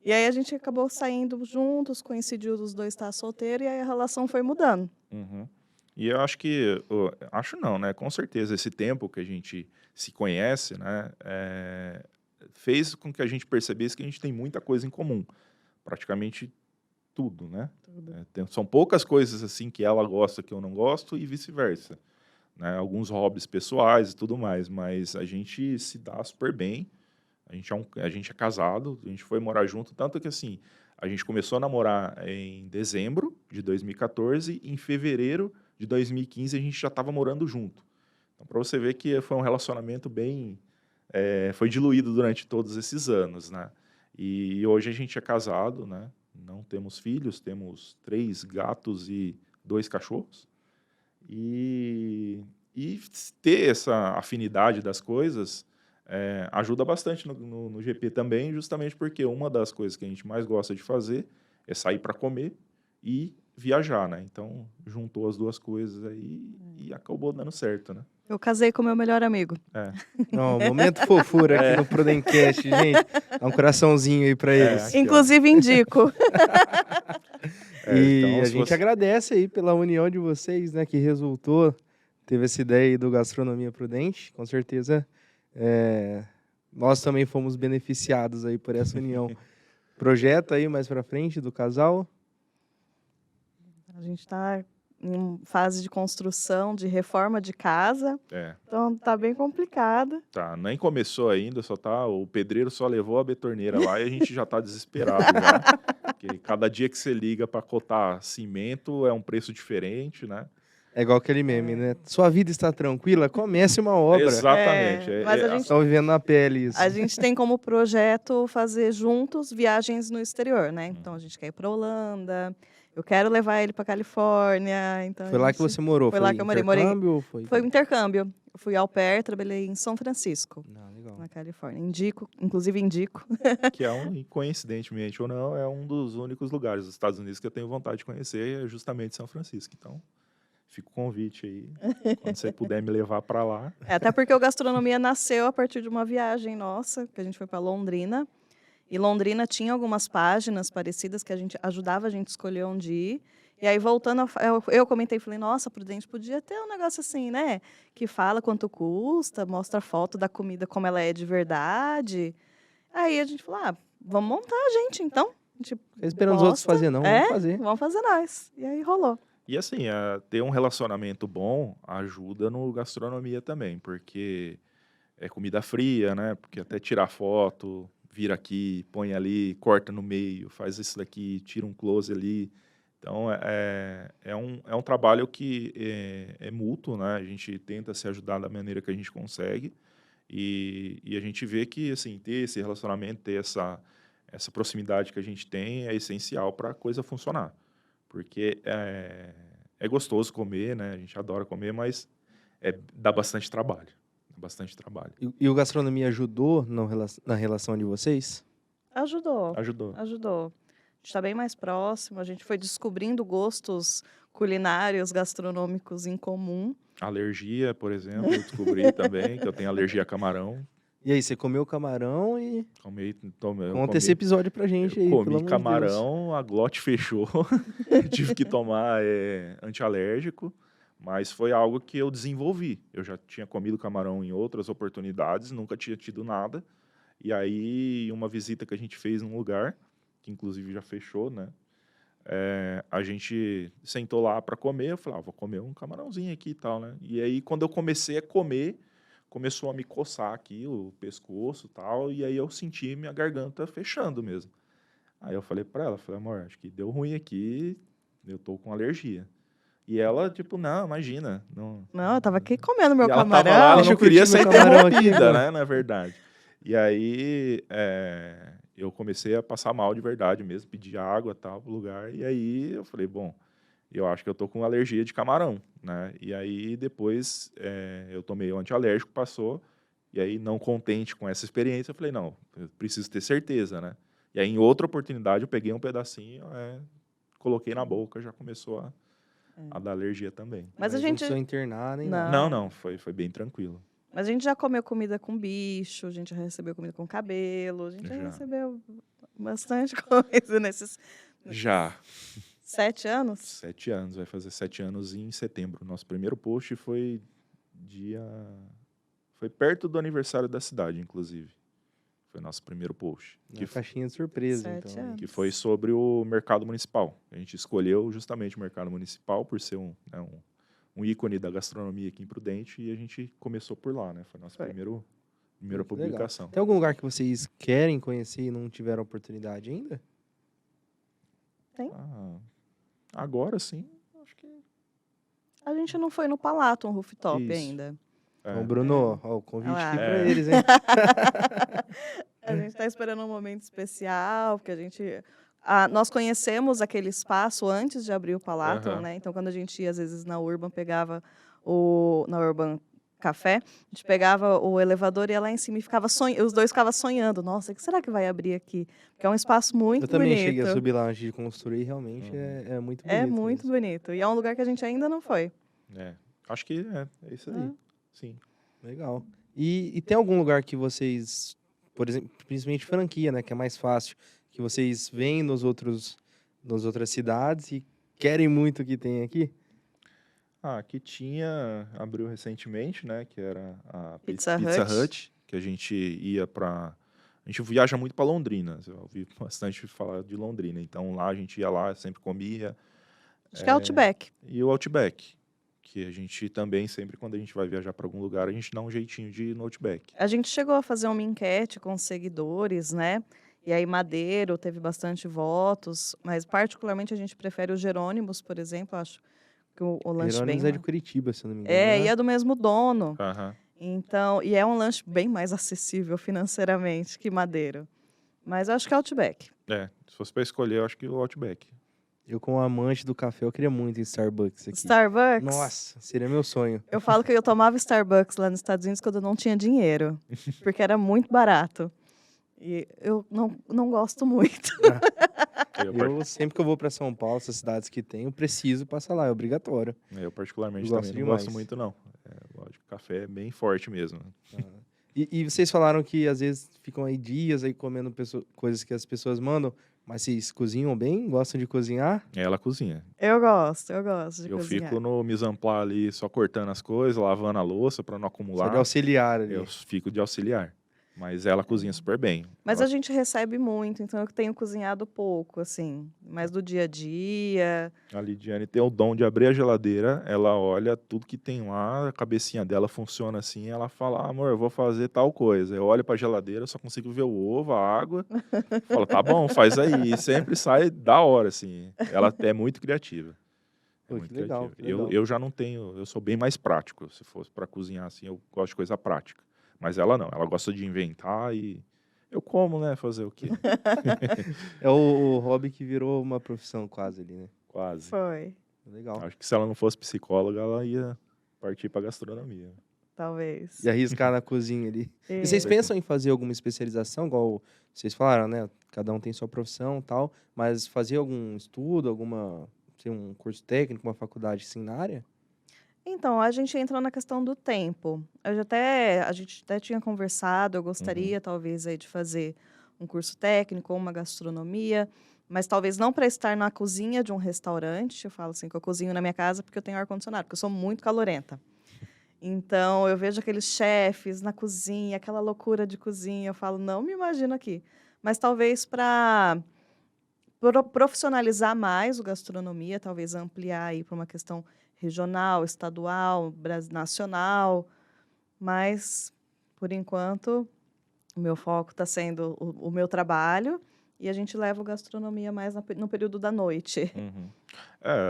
B: E aí a gente acabou saindo juntos, coincidiu os dois estar solteiros, e aí a relação foi mudando.
C: Uhum. E eu acho que, acho não, né? Com certeza, esse tempo que a gente se conhece, né, fez com que a gente percebesse que a gente tem muita coisa em comum. Praticamente tudo, né? São poucas coisas assim que ela gosta que eu não gosto e vice-versa, né? Alguns hobbies pessoais e tudo mais, mas a gente se dá super bem. A gente é casado, a gente foi morar junto, tanto que assim, a gente começou a namorar em dezembro de 2014 e em fevereiro de 2015 a gente já estava morando junto. Então, para você ver que foi um relacionamento bem... foi diluído durante todos esses anos, né? E hoje a gente é casado, né? Não temos filhos, temos 3 gatos e 2 cachorros. E ter essa afinidade das coisas ajuda bastante no GP também, justamente porque uma das coisas que a gente mais gosta de fazer é sair para comer e viajar, né? Então, juntou as duas coisas aí e acabou dando certo, né?
B: Eu casei com meu melhor amigo.
A: Não, momento fofura aqui no Prudencast, gente. Dá um coraçãozinho aí pra eles.
C: Aqui, ó.
B: Inclusive, indico.
A: E
C: então,
A: a
C: se
A: gente
C: você-
A: agradece aí pela união de vocês, né, que resultou, teve essa ideia aí do Gastronomia Prudente, com certeza nós também fomos beneficiados aí por essa união. Projeto aí mais pra frente do casal?
B: A gente está em fase de construção, de reforma de casa, então tá bem complicado.
C: Tá, nem começou ainda, o pedreiro só levou a betorneira lá e a gente já tá desesperado já, porque cada dia que você liga para cotar cimento é um preço diferente, né?
A: É igual aquele meme, né? Sua vida está tranquila? Comece uma obra.
C: Exatamente.
B: Mas a gente
A: Estão vivendo na pele isso.
B: A gente tem como projeto fazer juntos viagens no exterior, né? Então a gente quer ir para Holanda, eu quero levar ele para Califórnia. Então
A: Foi lá que você morou?
B: Foi lá que eu morei.
A: Intercâmbio ou foi?
B: Foi um intercâmbio. Eu fui au pair, trabalhei em São Francisco,
A: Não, legal.
B: na Califórnia. Inclusive indico.
C: Que coincidentemente ou não, é um dos únicos lugares dos Estados Unidos que eu tenho vontade de conhecer, é justamente São Francisco. Então, fica o convite aí, quando você puder me levar para lá.
B: Até porque o Gastronomia nasceu a partir de uma viagem nossa, que a gente foi para Londrina. E Londrina tinha algumas páginas parecidas que ajudava a gente a escolher onde ir. E aí, voltando, eu comentei, falei, nossa, Prudente, podia ter um negócio assim, né? Que fala quanto custa, mostra a foto da comida como ela é de verdade. Aí a gente falou, vamos montar a gente, então. A gente
A: Esperando os outros fazer, não, vamos fazer.
B: Vamos fazer nós. E aí rolou.
C: E assim, ter um relacionamento bom ajuda no gastronomia também, porque é comida fria, né? Porque até tirar foto, vira aqui, põe ali, corta no meio, faz isso daqui, tira um close ali. Então, é um trabalho que é mútuo, né? A gente tenta se ajudar da maneira que a gente consegue e a gente vê que, assim, ter esse relacionamento, ter essa proximidade que a gente tem é essencial para a coisa funcionar. Porque é gostoso comer, né? A gente adora comer, mas dá bastante trabalho. Bastante trabalho.
A: E o Gastronomia ajudou na relação de vocês?
B: Ajudou.
C: Ajudou.
B: A gente está bem mais próximo, a gente foi descobrindo gostos culinários, gastronômicos em comum.
C: Alergia, por exemplo, eu descobri também que eu tenho alergia a camarão.
A: E aí, você comeu camarão e...
C: Conta
A: esse episódio pra gente aí, pelo amor
C: comi
A: de Deus.
C: camarão, a glote fechou, tive que tomar antialérgico, mas foi algo que eu desenvolvi. Eu já tinha comido camarão em outras oportunidades, nunca tinha tido nada. E aí, uma visita que a gente fez num lugar, que inclusive já fechou, né? A gente sentou lá para comer, eu falei, vou comer um camarãozinho aqui e tal, né? E aí, quando eu comecei a comer, começou a me coçar aqui, o pescoço e tal, e aí eu senti minha garganta fechando mesmo. Aí eu falei para ela, amor, acho que deu ruim aqui, eu tô com alergia. E ela, tipo, não, imagina. Não,
B: eu tava aqui comendo meu
C: e ela
B: camarão.
C: tava lá, ela
A: Deixa
C: não
A: eu curtir
C: queria ser
A: meu camarão aqui,
C: interrompida,
A: né?
C: né, na verdade. E aí, eu comecei a passar mal de verdade mesmo, pedir água, tal, pro lugar. E aí eu falei, bom, eu acho que eu tô com alergia de camarão, né? E aí depois eu tomei o antialérgico, passou. E aí, não contente com essa experiência, eu falei, não, eu preciso ter certeza, né? E aí, em outra oportunidade, eu peguei um pedacinho, coloquei na boca, já começou A da alergia também.
B: Mas a
A: não
B: gente...
A: precisou internar nem
B: Não.
A: nada.
C: Não, foi bem tranquilo.
B: Mas a gente já comeu comida com bicho, a gente já recebeu comida com cabelo, a gente já
C: Já.
B: recebeu bastante coisa nesses
C: Já.
B: 7 anos.
C: 7 anos, vai fazer 7 anos em setembro. Nosso primeiro post foi Foi perto do aniversário da cidade, inclusive. Foi nosso primeiro post.
A: Uma caixinha de surpresa,
B: 7
A: então.
B: anos.
C: Que foi sobre o mercado municipal. A gente escolheu justamente o mercado municipal por ser um ícone da gastronomia aqui em Prudente e a gente começou por lá, né? Foi a nossa primeira
A: Muito
C: publicação.
A: Tem algum lugar que vocês querem conhecer e não tiveram oportunidade ainda?
B: Tem.
C: Agora sim, acho que...
B: A gente não foi no Palato, um rooftop
C: Isso.
B: ainda.
A: Então, Bruno, ó, o convite aqui pra
C: É.
A: eles, hein?
B: A gente está esperando um momento especial, porque a gente... nós conhecemos aquele espaço antes de abrir o Palato,
C: Aham.
B: né? Então, quando a gente ia, às vezes, na Urban, pegava na Urban Café, a gente pegava o elevador e ia lá em cima e ficava os dois ficavam sonhando. Nossa, o que será que vai abrir aqui? Porque é um espaço muito
A: Eu também
B: bonito.
A: cheguei a subir lá antes de construir, realmente é muito bonito.
B: É muito
A: mesmo.
B: bonito. E é um lugar que a gente ainda não foi.
C: Acho que é isso aí. Sim.
A: Legal. E tem algum lugar que vocês, por exemplo, principalmente franquia, né, que é mais fácil, que vocês veem nas outras cidades e querem muito que tenha aqui?
C: Aqui abriu recentemente, né, que era a
B: Pizza
C: Pizza
B: Hut.
C: Hut, que a gente ia para... A gente viaja muito para Londrina, eu ouvi bastante falar de Londrina, então lá a gente ia lá, sempre comia.
B: Acho que é Outback.
C: E o Outback, que a gente também, sempre quando a gente vai viajar para algum lugar, a gente dá um jeitinho de ir no Outback.
B: A gente chegou a fazer uma enquete com os seguidores, né? E aí Madeiro teve bastante votos, mas particularmente a gente prefere o Jerônimos, por exemplo, acho que o lanche
A: Jerônimos
B: bem...
A: é de Curitiba, se eu não me engano.
B: É,
A: né?
B: e é do mesmo dono.
C: Aham.
B: Então, e é um lanche bem mais acessível financeiramente que Madeiro. Mas eu acho que é Outback.
C: Se fosse para escolher, eu acho que o Outback.
A: Eu, como amante do café, eu queria muito em Starbucks aqui.
B: Starbucks.
A: Nossa, seria meu sonho.
B: Eu falo que eu tomava Starbucks lá nos Estados Unidos quando eu não tinha dinheiro, porque era muito barato. E eu não gosto muito.
A: Eu, sempre que eu vou para São Paulo, essas cidades que tem, eu preciso passar lá, é obrigatório.
C: Eu particularmente
A: Eu gosto
C: também não
A: demais.
C: gosto muito, não. Lógico, café é bem forte mesmo.
A: E vocês falaram que às vezes ficam aí dias aí comendo coisas que as pessoas mandam, mas vocês cozinham bem? Gostam de cozinhar?
C: Ela cozinha.
B: Eu gosto de
C: Eu
B: cozinhar.
C: fico no mise en place ali, só cortando as coisas, lavando a louça para não
A: Só
C: acumular.
A: de auxiliar ali.
C: Eu fico de auxiliar. Mas ela cozinha super bem.
B: Mas
C: Ela-
B: a gente recebe muito, então eu tenho cozinhado pouco, assim. Mais do dia a dia.
C: A Lidiane tem o dom de abrir a geladeira, ela olha tudo que tem lá, a cabecinha dela funciona assim, ela fala, amor, eu vou fazer tal coisa. Eu olho para a geladeira, só consigo ver o ovo, a água. Fala, tá bom, faz aí. E sempre sai da hora, assim. Ela é muito criativa.
A: Pô,
C: Muito
A: que legal,
C: criativa.
A: que legal.
C: Eu já não tenho, eu sou bem mais prático. Se fosse para cozinhar assim, eu gosto de coisa prática. Mas ela não, ela gosta de inventar e eu como, né? Fazer o quê?
A: É o hobby que virou uma profissão quase ali, né?
C: Quase.
B: Foi,
A: Legal.
C: Acho que se ela não fosse psicóloga, ela ia partir para gastronomia.
B: talvez.
A: E arriscar na cozinha ali. E vocês
B: Isso.
A: pensam em fazer alguma especialização, igual vocês falaram, né? Cada um tem sua profissão e tal, mas fazer algum estudo, um curso técnico, uma faculdade assim na área?
B: Então, a gente entrou na questão do tempo. A gente até tinha conversado, eu gostaria talvez aí de fazer um curso técnico ou uma gastronomia, mas talvez não para estar na cozinha de um restaurante. Eu falo assim, que eu cozinho na minha casa porque eu tenho ar-condicionado, porque eu sou muito calorenta. Então, eu vejo aqueles chefes na cozinha, aquela loucura de cozinha, eu falo, não me imagino aqui. Mas talvez para profissionalizar mais o gastronomia, talvez ampliar aí para uma questão regional, estadual, nacional, mas, por enquanto, o meu foco está sendo o meu trabalho e a gente leva o gastronomia mais no período da noite.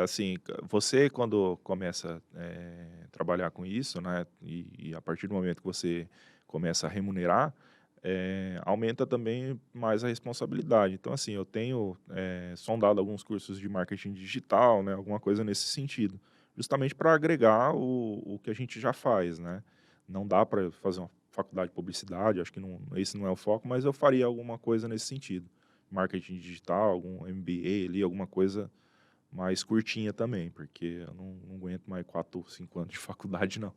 C: Assim, você quando começa a trabalhar com isso, né, e a partir do momento que você começa a remunerar, aumenta também mais a responsabilidade. Então, assim, eu tenho sondado alguns cursos de marketing digital, né, alguma coisa nesse sentido, justamente para agregar o que a gente já faz, né? Não dá para fazer uma faculdade de publicidade, acho que esse não é o foco, mas eu faria alguma coisa nesse sentido. Marketing digital, algum MBA ali, alguma coisa mais curtinha também, porque eu não aguento mais 4 ou 5 anos de faculdade, não.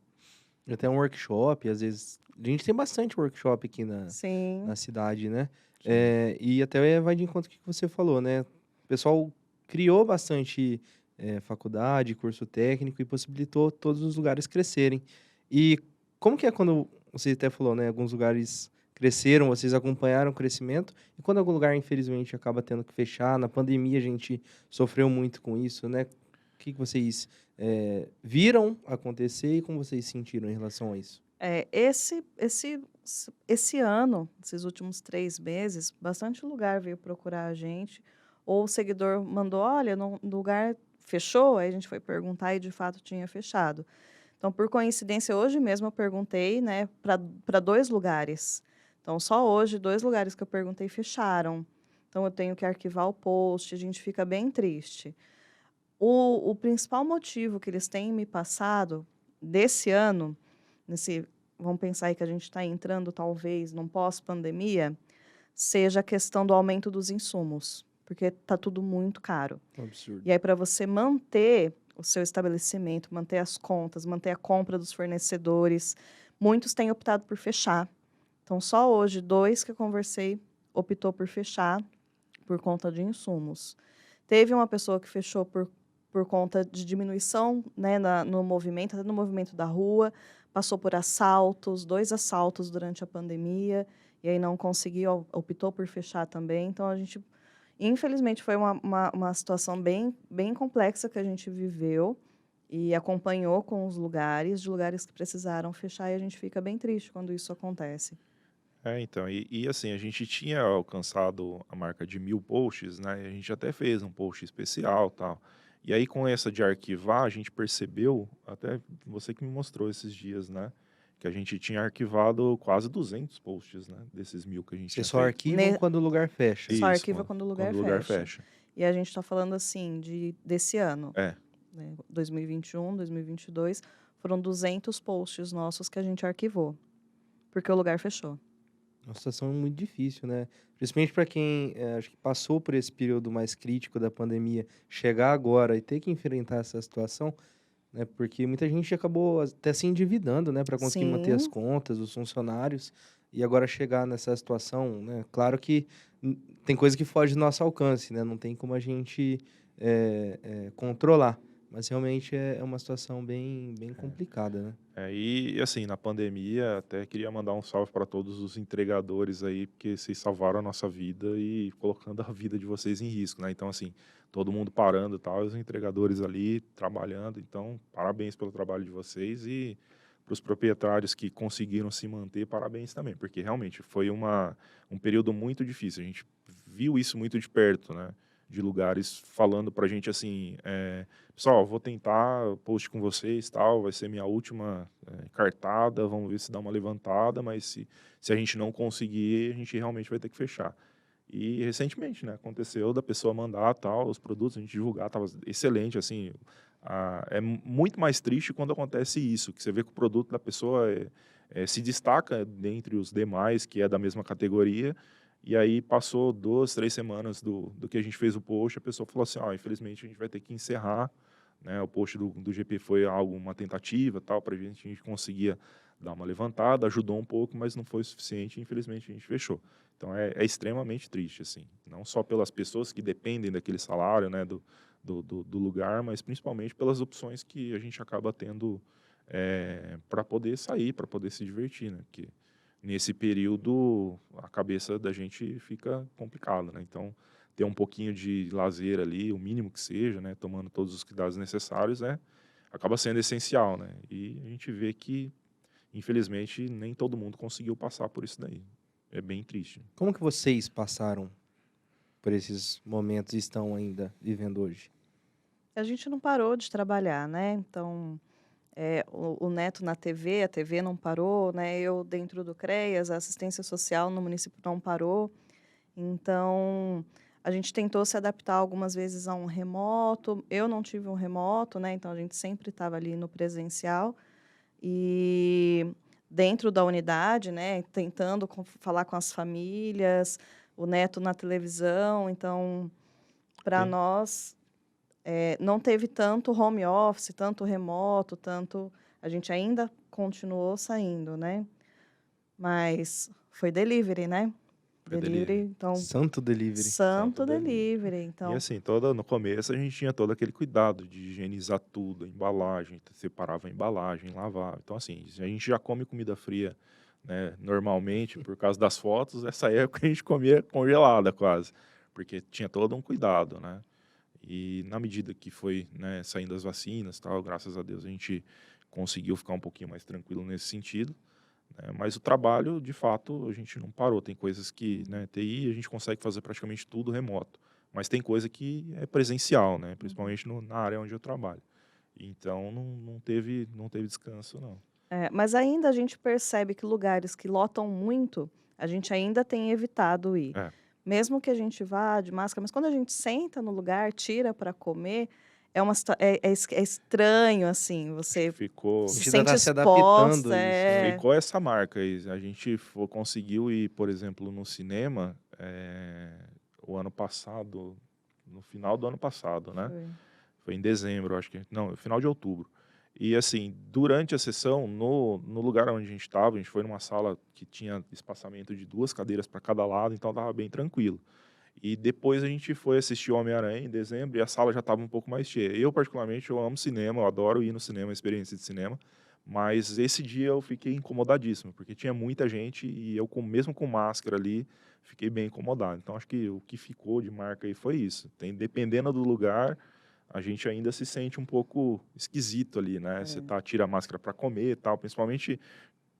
A: Até um workshop, às vezes. A gente tem bastante workshop aqui
B: Sim,
A: na cidade, né?
C: Sim.
A: E até vai de encontro com o que você falou, né? O pessoal criou bastante faculdade, curso técnico e possibilitou todos os lugares crescerem. E como que é quando você até falou, né? Alguns lugares cresceram, vocês acompanharam o crescimento, e quando algum lugar, infelizmente, acaba tendo que fechar, na pandemia a gente sofreu muito com isso, né? O que vocês viram acontecer e como vocês sentiram em relação a isso?
B: esse ano, esses últimos 3 meses, bastante lugar veio procurar a gente, ou o seguidor mandou, olha, no lugar fechou, aí a gente foi perguntar e de fato tinha fechado. Então, por coincidência, hoje mesmo eu perguntei, né, para 2 lugares. Então, só hoje, 2 lugares que eu perguntei fecharam. Então, eu tenho que arquivar o post, a gente fica bem triste. O principal motivo que eles têm me passado desse ano, nesse, vamos pensar aí que a gente está entrando talvez num pós-pandemia, seja a questão do aumento dos insumos, porque está tudo muito caro.
A: Um absurdo.
B: E aí, para você manter o seu estabelecimento, manter as contas, manter a compra dos fornecedores, muitos têm optado por fechar. Então, só hoje, 2 que eu conversei optou por fechar por conta de insumos. Teve uma pessoa que fechou por conta de diminuição, né, no movimento, até no movimento da rua, passou por assaltos, 2 assaltos durante a pandemia, e aí não conseguiu, optou por fechar também. Então, a gente, infelizmente, foi uma situação bem complexa que a gente viveu e acompanhou com os lugares, de lugares que precisaram fechar, e a gente fica bem triste quando isso acontece.
C: Então, assim, a gente tinha alcançado a marca de 1000 posts, né? E a gente até fez um post especial, tal. E aí, com essa de arquivar, a gente percebeu, até você que me mostrou esses dias, né? Que a gente tinha arquivado quase 200 posts, né? Desses 1000 que a gente
A: Vocês
C: tinha
A: só
C: feito.
A: arquivam quando o lugar fecha.
B: Só
C: Isso,
B: arquiva quando o lugar
C: quando o lugar
B: fecha.
C: fecha.
B: E a gente está falando assim desse ano,
C: É,
B: né, 2021, 2022, foram 200 posts nossos que a gente arquivou, porque o lugar fechou.
A: Uma situação muito difícil, né? Principalmente para quem acho que passou por esse período mais crítico da pandemia, chegar agora e ter que enfrentar essa situação, né? Porque muita gente acabou até se endividando, né, para conseguir manter as
B: Sim,
A: contas, os funcionários, e agora chegar nessa situação, né? Claro que tem coisa que foge do nosso alcance, né? Não tem como a gente controlar, mas realmente é uma situação bem complicada, né?
C: E assim, na pandemia, até queria mandar um salve para todos os entregadores aí, porque vocês salvaram a nossa vida e colocando a vida de vocês em risco, né? Então, assim, todo mundo parando e tal, os entregadores ali trabalhando. Então, parabéns pelo trabalho de vocês e para os proprietários que conseguiram se manter, parabéns também, porque realmente foi um período muito difícil. A gente viu isso muito de perto, né? De lugares falando para a gente assim, pessoal, vou tentar post com vocês, tal, vai ser minha última cartada, vamos ver se dá uma levantada, mas se a gente não conseguir, a gente realmente vai ter que fechar. E recentemente, né, aconteceu da pessoa mandar tal, os produtos, a gente divulgar, estava excelente, assim, é muito mais triste quando acontece isso, que você vê que o produto da pessoa se destaca dentre os demais, que é da mesma categoria, e aí passou 2, 3 semanas do que a gente fez o post, a pessoa falou assim, ó, infelizmente a gente vai ter que encerrar, né, o post do GP foi algo, uma tentativa, tal, para a gente conseguia dar uma levantada, ajudou um pouco, mas não foi o suficiente, infelizmente a gente fechou. Então é extremamente triste, assim, não só pelas pessoas que dependem daquele salário, né, do lugar, mas principalmente pelas opções que a gente acaba tendo para poder sair, para poder se divertir, né, porque nesse período a cabeça da gente fica complicada, né, então ter um pouquinho de lazer ali, o mínimo que seja, né, tomando todos os cuidados necessários, acaba sendo essencial, né, e a gente vê que, infelizmente, nem todo mundo conseguiu passar por isso daí. É bem triste.
A: Como que vocês passaram por esses momentos e estão ainda vivendo hoje?
B: a gente não parou de trabalhar, né? Então, o Neto na TV, a TV não parou, né? Eu dentro do CREAS, a assistência social no município não parou. Então, a gente tentou se adaptar algumas vezes a um remoto. Eu não tive um remoto, né? Então, a gente sempre estava ali no presencial. E dentro da unidade, né? Tentando falar com as famílias, o Neto na televisão. Então, para
C: Sim.
B: nós, não teve tanto home office, tanto remoto, tanto... A gente ainda continuou saindo, né? Mas foi delivery, né?
C: Foi delivery.
B: Então,
A: Santo delivery.
B: santo
C: delivery.
B: delivery.
C: E
B: Então,
C: assim, no começo a gente tinha todo aquele cuidado de higienizar tudo, a embalagem, separava a embalagem, lavava. Então assim, a gente já come comida fria, né, normalmente, por causa das fotos, essa época a gente comia congelada quase, porque tinha todo um cuidado, né? E na medida que foi, né, saindo as vacinas, tal, graças a Deus a gente conseguiu ficar um pouquinho mais tranquilo nesse sentido, né? Mas o trabalho, de fato, a gente não parou. Tem coisas que, né, TI a gente consegue fazer praticamente tudo remoto, mas tem coisa que é presencial, né, principalmente na área onde eu trabalho. Então não teve descanso, não.
B: mas ainda a gente percebe que lugares que lotam muito, a gente ainda tem evitado ir.
C: É.
B: Mesmo que a gente vá de máscara, mas quando a gente senta no lugar, tira para comer, é estranho, assim, você
C: Ficou,
B: se
A: A gente ainda
B: sente
A: tá se adaptando
B: exposta.
A: a isso, né?
C: ficou essa marca aí. A gente conseguiu ir, por exemplo, no cinema o ano passado, no final do ano passado, né?
B: Foi.
C: Foi em dezembro, acho que. Não, final de outubro. E assim, durante a sessão, no lugar onde a gente estava, a gente foi numa sala que tinha espaçamento de 2 cadeiras para cada lado, então estava bem tranquilo. E depois a gente foi assistir Homem-Aranha em dezembro e a sala já estava um pouco mais cheia. Eu, particularmente, eu amo cinema, eu adoro ir no cinema, a experiência de cinema. Mas esse dia eu fiquei incomodadíssimo, porque tinha muita gente e eu, mesmo com máscara ali, fiquei bem incomodado. Então, acho que o que ficou de marca aí foi isso. Dependendo do lugar, a gente ainda se sente um pouco esquisito ali, né? Você tira a máscara para comer e tal, principalmente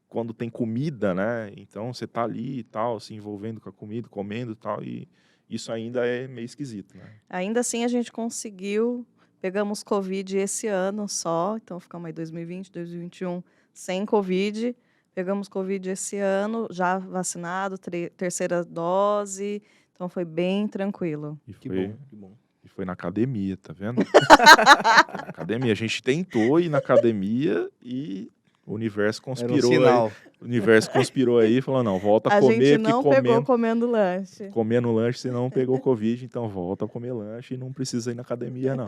C: quando tem comida, né? Então, você tá ali e tal, se envolvendo com a comida, comendo e tal, e isso ainda é meio esquisito, né?
B: Ainda assim, a gente conseguiu. Pegamos Covid esse ano só, então ficamos aí 2020, 2021 sem Covid. Pegamos Covid esse ano, já vacinado, terceira dose, então foi bem tranquilo.
C: E
A: Que
C: foi,
A: bom, que bom.
C: e foi na academia, tá vendo? Na academia. A gente tentou ir na academia e o universo
A: Era um
C: conspirou aí.
A: sinal.
C: O universo conspirou aí e falou, não, volta a
B: A
C: comer,
B: gente
C: porque
B: não pegou comendo lanche.
C: comendo lanche, você não pegou Covid, então volta a comer lanche e não precisa ir na academia, não.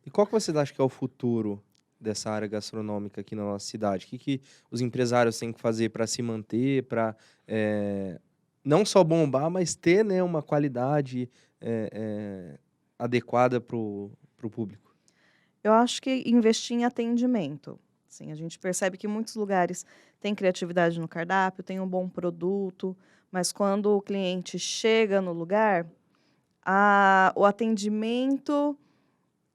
A: E qual que você acha que é o futuro dessa área gastronômica aqui na nossa cidade? O que os empresários têm que fazer para se manter, para não só bombar, mas ter, né, uma qualidade adequada para o público?
B: Eu acho que investir em atendimento. Sim, a gente percebe que muitos lugares têm criatividade no cardápio, tem um bom produto, mas quando o cliente chega no lugar, o atendimento,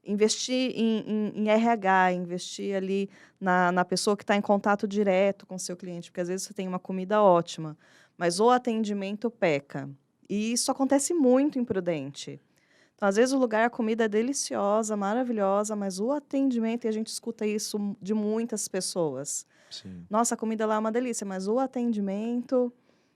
B: investir em RH, investir ali na pessoa que está em contato direto com o seu cliente, porque às vezes você tem uma comida ótima, mas o atendimento peca. E isso acontece muito em Prudente. Então, às vezes, o lugar, a comida é deliciosa, maravilhosa, mas o atendimento, e a gente escuta isso de muitas pessoas.
C: Sim.
B: Nossa, a comida lá é uma delícia, mas o atendimento...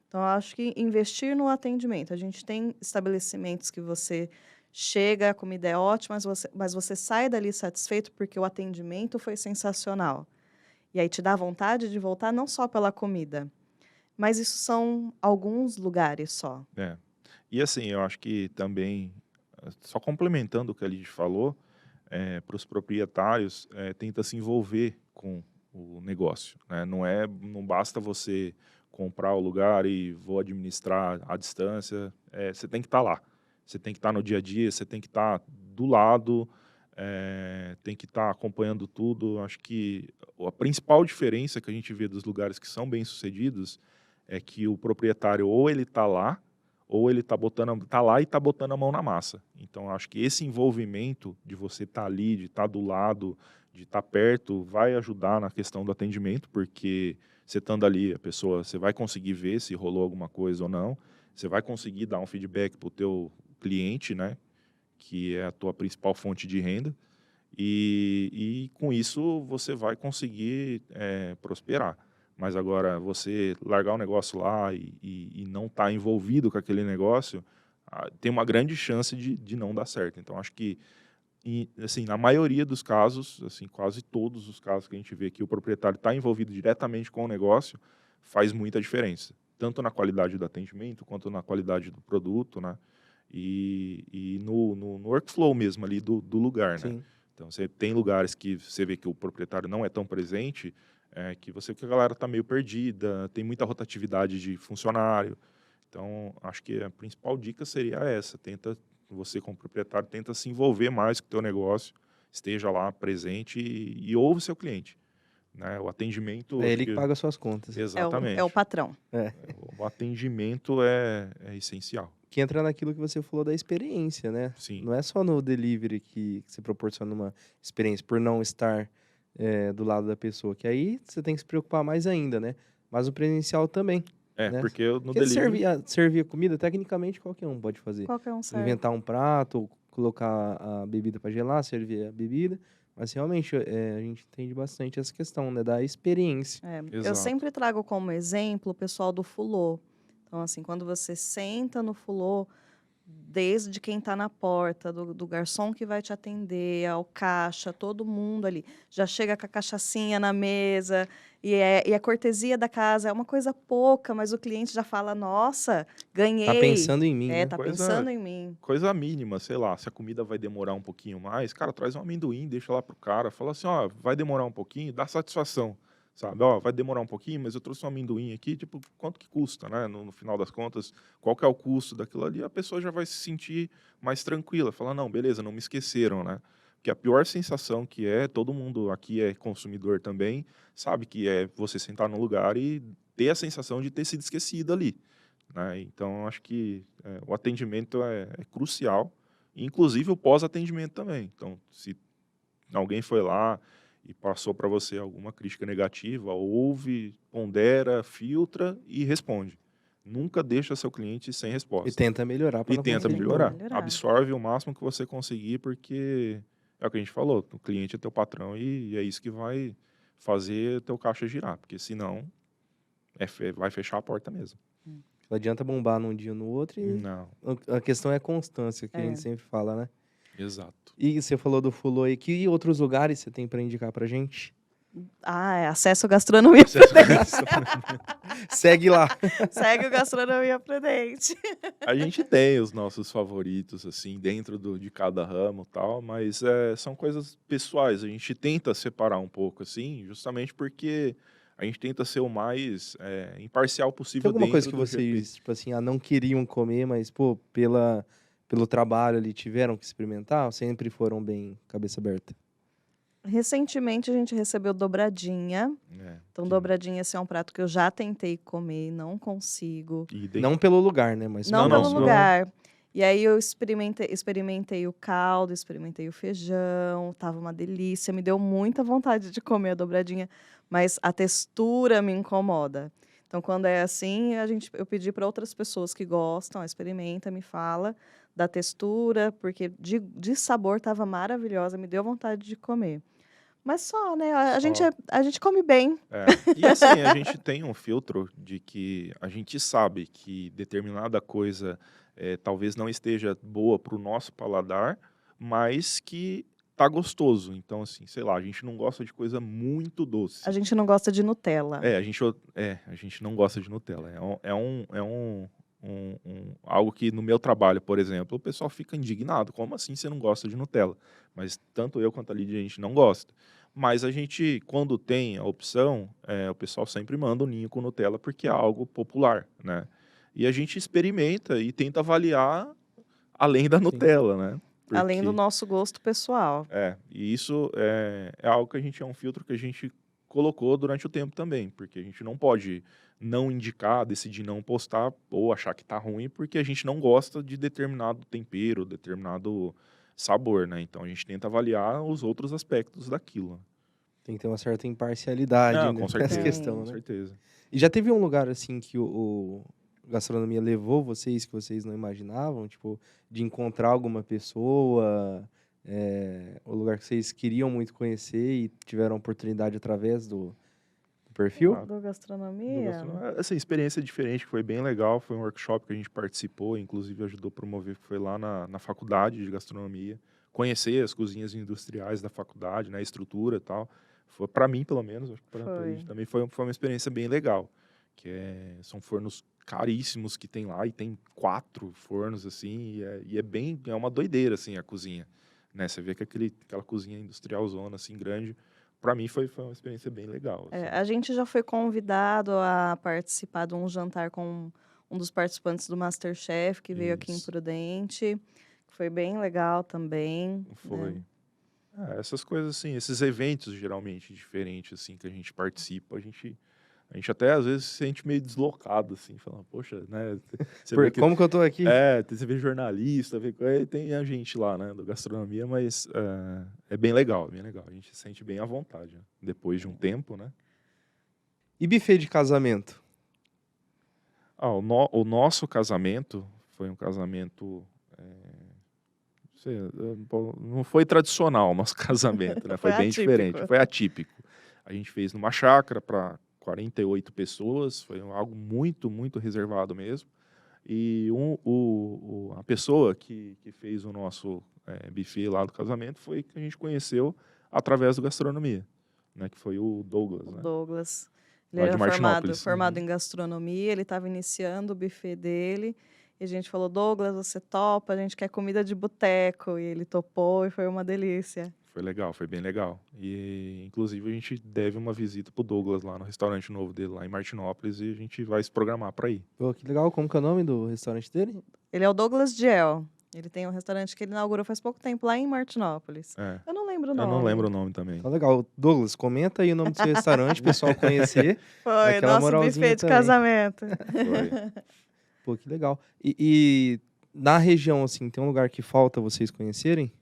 B: Então, eu acho que investir no atendimento. A gente tem estabelecimentos que você chega, a comida é ótima, mas você sai dali satisfeito porque o atendimento foi sensacional. E aí te dá vontade de voltar não só pela comida, mas isso são alguns lugares só.
C: É. E assim, eu acho que também, só complementando o que a Lidy falou, para os proprietários, tenta se envolver com o negócio, né? Não basta você comprar o lugar e vou administrar à distância, você tem que estar lá. Você tem que estar no dia a dia, você tem que estar do lado, tem que estar acompanhando tudo. Acho que a principal diferença que a gente vê dos lugares que são bem-sucedidos é que o proprietário ou ele está lá, ou ele tá lá e está botando a mão na massa. Então, acho que esse envolvimento de você estar ali, de estar do lado, de estar perto, vai ajudar na questão do atendimento, porque você estando ali, você vai conseguir ver se rolou alguma coisa ou não, você vai conseguir dar um feedback para o teu cliente, né, que é a tua principal fonte de renda, e com isso você vai conseguir prosperar. Mas agora, você largar o negócio lá e não estar envolvido com aquele negócio, tem uma grande chance de não dar certo. Então, acho que, assim, na maioria dos casos, assim, quase todos os casos que a gente vê que o proprietário está envolvido diretamente com o negócio, faz muita diferença. Tanto na qualidade do atendimento, quanto na qualidade do produto, né? e no workflow mesmo ali do lugar, né?
A: Sim.
C: Então, você tem lugares que você vê que o proprietário não é tão presente, que você vê que a galera está meio perdida, tem muita rotatividade de funcionário. Então, acho que a principal dica seria essa. Você como proprietário, tenta se envolver mais com o teu negócio, esteja lá presente e ouve o seu cliente, né? O atendimento...
A: É
C: acho
A: ele que paga as suas contas.
C: Exatamente.
B: É o patrão.
C: O atendimento é essencial.
A: Que entra naquilo que você falou da experiência, né?
C: Sim.
A: Não é só no delivery que você proporciona uma experiência por não estar do lado da pessoa, que aí você tem que se preocupar mais ainda, né? Mas o presencial também. Né?
C: Porque no
A: Porque
C: delivery...
A: servir a comida, tecnicamente, qualquer um pode fazer.
B: Qualquer um serve.
A: Inventar um prato, colocar a bebida para gelar, servir a bebida. Mas realmente a gente entende bastante essa questão, né? Da experiência.
B: Eu
C: Exato.
B: sempre trago como exemplo o pessoal do fulô. Então, assim, quando você senta no fulô, desde quem está na porta, do garçom que vai te atender, ao caixa, todo mundo ali, já chega com a cachaçinha na mesa, e a cortesia da casa é uma coisa pouca, mas o cliente já fala, nossa, ganhei.
A: Tá pensando em mim, né?
B: Tá pensando em mim.
C: Coisa mínima, sei lá, se a comida vai demorar um pouquinho mais, cara, traz um amendoim, deixa lá pro cara, fala assim, ó, vai demorar um pouquinho, dá satisfação, sabe? Ó, vai demorar um pouquinho, mas eu trouxe um amendoim aqui, tipo, quanto que custa, né? No final das contas, qual que é o custo daquilo ali? A pessoa já vai se sentir mais tranquila, falar, não, beleza, não me esqueceram, né? Porque a pior sensação que todo mundo aqui é consumidor também, sabe que é você sentar no lugar e ter a sensação de ter sido esquecido ali, né? Então, acho que o atendimento é crucial, inclusive o pós-atendimento também. Então, se alguém foi lá e passou para você alguma crítica negativa, ouve, pondera, filtra e responde. Nunca deixa seu cliente sem resposta.
A: E tenta melhorar para
C: E
A: não
C: tenta
A: acontecer de novo.
C: melhorar. Absorve o máximo que você conseguir, porque é o que a gente falou, o cliente é teu patrão e é isso que vai fazer teu caixa girar, porque senão vai fechar a porta mesmo.
A: Não adianta bombar num dia ou no outro e
C: Não,
A: a questão é a constância, que a gente sempre fala, né?
C: exato.
A: E você falou do Fulô aí, que outros lugares você tem para indicar pra gente?
B: Acesso Gastronomia Prudente.
A: Segue lá.
B: Segue o Gastronomia Prudente.
C: A gente tem os nossos favoritos, assim, dentro de cada ramo e tal, mas são coisas pessoais. A gente tenta separar um pouco, assim, justamente porque a gente tenta ser o mais imparcial
A: Tem
C: possível
A: alguma
C: dentro
A: coisa que
C: do GP.
A: vocês, tipo assim, não queriam comer, mas, pô, pelo trabalho ali tiveram que experimentar? Ou sempre foram bem cabeça aberta?
B: Recentemente a gente recebeu dobradinha. Então,
C: que-
B: dobradinha esse é um prato que eu já tentei comer e não consigo.
A: Não pelo lugar, né? Mas
B: Não
C: Não,
B: pelo
C: não.
B: lugar. E aí eu experimentei o caldo, experimentei o feijão, tava uma delícia, me deu muita vontade de comer a dobradinha, mas a textura me incomoda. Então, quando é assim, eu pedi para outras pessoas que gostam, experimenta, me fala da textura, porque de sabor tava maravilhosa, me deu vontade de comer. Mas só, né?
C: Só.
B: A gente come bem.
C: E assim, a gente tem um filtro de que a gente sabe que determinada coisa talvez não esteja boa para o nosso paladar, mas que tá gostoso. Então, assim, sei lá, a gente não gosta de coisa muito doce.
B: A gente não gosta de Nutella.
C: A gente não gosta de Nutella. Algo que no meu trabalho, por exemplo, o pessoal fica indignado. Como assim você não gosta de Nutella? Mas tanto eu quanto a Lídia, a gente não gosta. Mas a gente, quando tem a opção, o pessoal sempre manda um ninho com Nutella porque é algo popular, né? E a gente experimenta e tenta avaliar além da Nutella, né?
B: Além do nosso gosto pessoal.
C: E isso é algo que é um filtro que a gente colocou durante o tempo também, porque a gente não pode não indicar, decidir não postar ou achar que tá ruim, porque a gente não gosta de determinado tempero, determinado sabor, né? Então a gente tenta avaliar os outros aspectos daquilo.
A: Tem que ter uma certa imparcialidade
C: Com
A: nessa
C: certeza,
A: questão,
C: com
A: né?
C: certeza.
A: E já teve um lugar, assim, que o gastronomia levou vocês que vocês não imaginavam? Tipo, de encontrar alguma pessoa, o lugar que vocês queriam muito conhecer e tiveram oportunidade através do perfil?
B: Do gastronomia?
C: Essa experiência diferente, que foi bem legal, foi um workshop que a gente participou, inclusive ajudou a promover, que foi lá na faculdade de gastronomia, conhecer as cozinhas industriais da faculdade, né, a estrutura e tal. Foi, para mim, pelo menos, acho que para a gente também foi uma experiência bem legal, são fornos caríssimos que tem lá, e tem 4 fornos, assim, é uma doideira, assim, a cozinha, né? Você vê que aquela cozinha industrialzona, assim, grande, para mim foi uma experiência bem legal, assim.
B: A gente já foi convidado a participar de um jantar com um dos participantes do MasterChef, que veio aqui em
C: Isso.
B: Prudente, que foi bem legal também, né.
C: Foi. Essas coisas assim, esses eventos geralmente diferentes, assim, que a gente participa, a gente até às vezes se sente meio deslocado, assim, falando, poxa, né? Você vê que
A: Como que eu tô aqui?
C: você vê jornalista, tem a gente lá, né, do gastronomia, mas é bem legal, bem legal. A gente se sente bem à vontade, né, depois de um tempo, né?
A: E buffet de casamento?
C: O nosso casamento foi um casamento, não foi tradicional o nosso casamento, né? Foi
B: Foi
C: bem diferente,
B: atípico.
C: foi atípico. A gente fez numa chácara para 48 pessoas, foi algo muito, muito reservado mesmo. E a pessoa que fez o nosso buffet lá do casamento foi que a gente conheceu através do gastronomia, né? Que foi o Douglas,
B: O
C: né?
B: Douglas. Ele
C: Lá de
B: era
C: Martinópolis.
B: formado em gastronomia, ele estava iniciando o buffet dele, e a gente falou, Douglas, você topa? A gente quer comida de boteco, e ele topou, e foi uma delícia.
C: Foi legal, foi bem legal. E, inclusive, a gente deve uma visita pro Douglas lá no restaurante novo dele, lá em Martinópolis, e a gente vai se programar para ir.
A: Pô, que legal. Como que é o nome do restaurante dele?
B: Ele é o Douglas Diel. Ele tem um restaurante que ele inaugurou faz pouco tempo lá em Martinópolis.
C: É,
B: Eu não lembro o
C: eu
B: nome.
C: não lembro o nome também.
A: Então, legal. Douglas, comenta aí o nome do seu restaurante, o pessoal conhecer.
B: Foi,
A: Aquela
B: nosso
A: moralzinha
B: buffet de
A: também.
B: casamento.
C: Foi.
A: Pô, que legal. E na região, assim, tem um lugar que falta vocês conhecerem?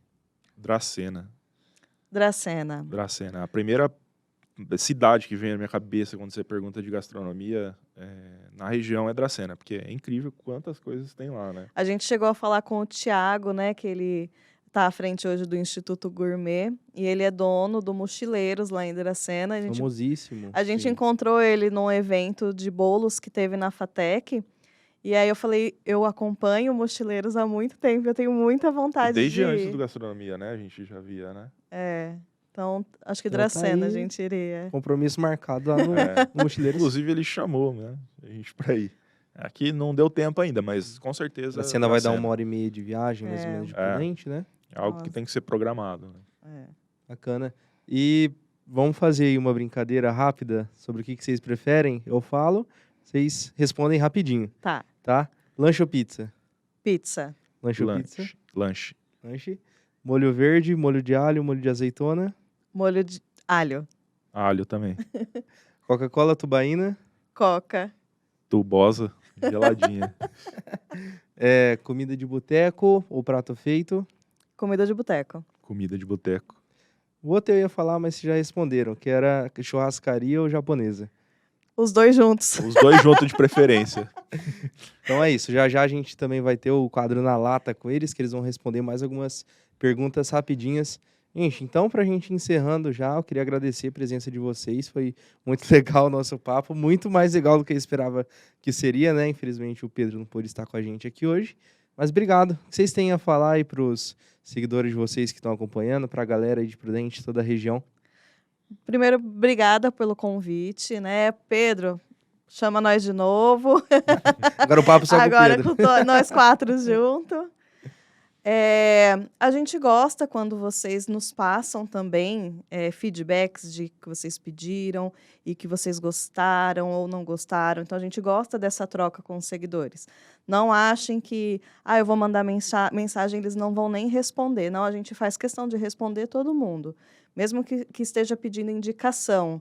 C: Dracena.
B: Dracena.
C: A primeira cidade que vem na minha cabeça quando você pergunta de gastronomia na região é Dracena, porque é incrível quantas coisas tem lá, né?
B: A gente chegou a falar com o Tiago, né, que ele está à frente hoje do Instituto Gourmet, e ele é dono do Mochileiros lá em Dracena.
A: Famosíssimo.
B: A gente
C: Sim.
B: encontrou ele num evento de bolos que teve na FATEC, e aí eu falei, eu acompanho Mochileiros há muito tempo, eu tenho muita vontade
C: Desde
B: de
C: antes
B: ir.
C: do gastronomia, né? A gente já via, né?
B: Então acho que
A: Então tá
B: Dracena a
A: aí.
B: gente iria.
A: Compromisso marcado lá no,
C: É.
A: no Mochileiros.
C: Inclusive, ele chamou, né? A gente pra ir. Aqui não deu tempo ainda, mas com certeza.
A: A cena vai dar
C: Dracena.
A: 1h30 de viagem, mais ou
B: É.
A: menos, de
C: É.
A: Prudente, né?
C: É algo que
B: Nossa.
C: tem que ser programado, né?
A: Bacana. E vamos fazer aí uma brincadeira rápida sobre o que vocês preferem. Eu falo, vocês respondem rapidinho,
B: Tá,
A: tá? Lanche ou pizza?
B: pizza,
A: Lanche ou pizza?
C: Lanche.
A: Lanche. Molho verde, molho de alho, molho de azeitona.
B: molho de alho,
C: Alho também.
A: Coca-Cola tubaína.
B: coca,
C: Tubosa, geladinha.
A: Comida de boteco ou prato feito.
B: comida de boteco.
C: Comida de boteco.
A: O outro eu ia falar, mas vocês já responderam, que era churrascaria ou japonesa.
B: Os dois juntos.
C: Os dois juntos de preferência.
A: Então é isso, já já a gente também vai ter o quadro na lata com eles, que eles vão responder mais algumas perguntas rapidinhas. Gente, então pra gente encerrando já, eu queria agradecer a presença de vocês, foi muito legal o nosso papo, muito mais legal do que eu esperava que seria, né? Infelizmente o Pedro não pôde estar com a gente aqui hoje, mas obrigado. O que vocês têm a falar aí pros seguidores de vocês que estão acompanhando, pra galera aí de Prudente, toda a região?
B: Primeiro, obrigada pelo convite, né? Pedro, chama nós de novo.
A: Agora o papo só com o
B: Agora
A: Pedro.
B: com nós 4 juntos. A gente gosta quando vocês nos passam também feedbacks de que vocês pediram e que vocês gostaram ou não gostaram. Então, a gente gosta dessa troca com os seguidores. Não achem que, eu vou mandar mensagem, eles não vão nem responder. Não, a gente faz questão de responder todo mundo, mesmo que esteja pedindo indicação.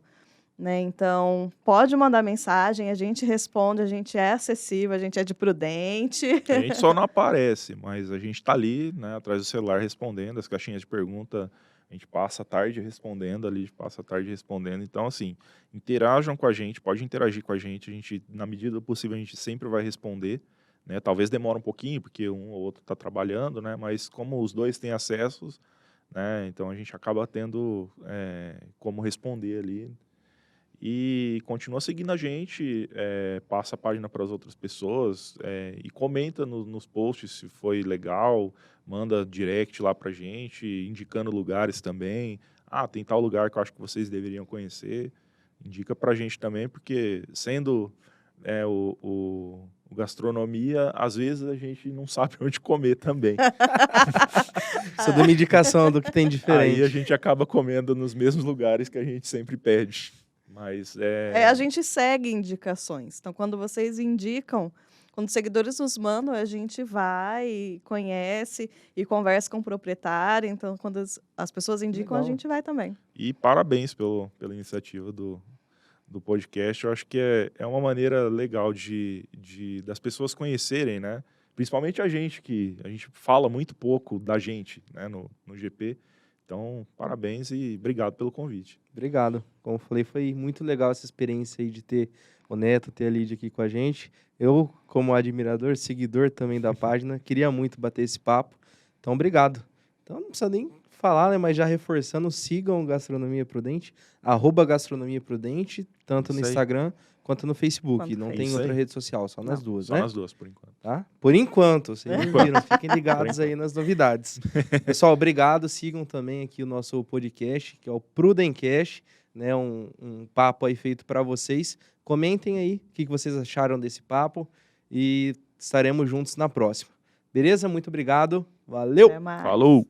B: Né? Então, pode mandar mensagem, a gente responde, a gente é acessível, a gente é de Prudente.
C: A gente só não aparece, mas a gente tá ali, né, atrás do celular respondendo as caixinhas de pergunta. A gente passa a tarde respondendo ali, passa a tarde respondendo. Então, assim, interajam com a gente, pode interagir com a gente, na medida do possível, a gente sempre vai responder. Né? Talvez demore um pouquinho, porque um ou outro está trabalhando, né? Mas como os dois têm acessos, né? Então a gente acaba tendo como responder ali. E continua seguindo a gente, passa a página para as outras pessoas e comenta nos posts se foi legal, manda direct lá para a gente, indicando lugares também. Tem tal lugar que eu acho que vocês deveriam conhecer. Indica para a gente também, porque sendo o gastronomia, às vezes a gente não sabe onde comer também.
A: Precisa de uma indicação do que tem diferente.
C: Aí a gente acaba comendo nos mesmos lugares que a gente sempre pede. Mas
B: A gente segue indicações. Então, quando vocês indicam, quando os seguidores nos mandam, a gente vai, conhece e conversa com o proprietário. Então, quando as pessoas indicam, a
A: Legal.
B: gente vai também.
C: E parabéns pela iniciativa do podcast. Eu acho que é uma maneira legal das pessoas conhecerem, né? Principalmente a gente, que a gente fala muito pouco da gente, né, no GP. Então, parabéns e obrigado pelo convite.
A: Obrigado. Como eu falei, foi muito legal essa experiência aí de ter o Neto, ter a Lídia aqui com a gente. Eu, como admirador, seguidor também da página, queria muito bater esse papo. Então, obrigado. Então, não precisa nem falar, né? Mas já reforçando, sigam Gastronomia Prudente, @Gastronomia Prudente, tanto no
C: Isso aí.
A: Instagram quanto no Facebook.
B: Quanto
A: Não
B: no
A: tem
C: Face.
A: outra rede social, só nas
B: Não.
A: duas,
C: Só
A: né?
C: nas duas, por enquanto.
A: Tá? Por enquanto, vocês não viram, fiquem ligados aí nas novidades. Pessoal, obrigado, sigam também aqui o nosso podcast, que é o Prudencast, né, um papo aí feito para vocês. Comentem aí o que vocês acharam desse papo e estaremos juntos na próxima. Beleza? Muito obrigado, valeu!
B: Até mais.
C: Falou!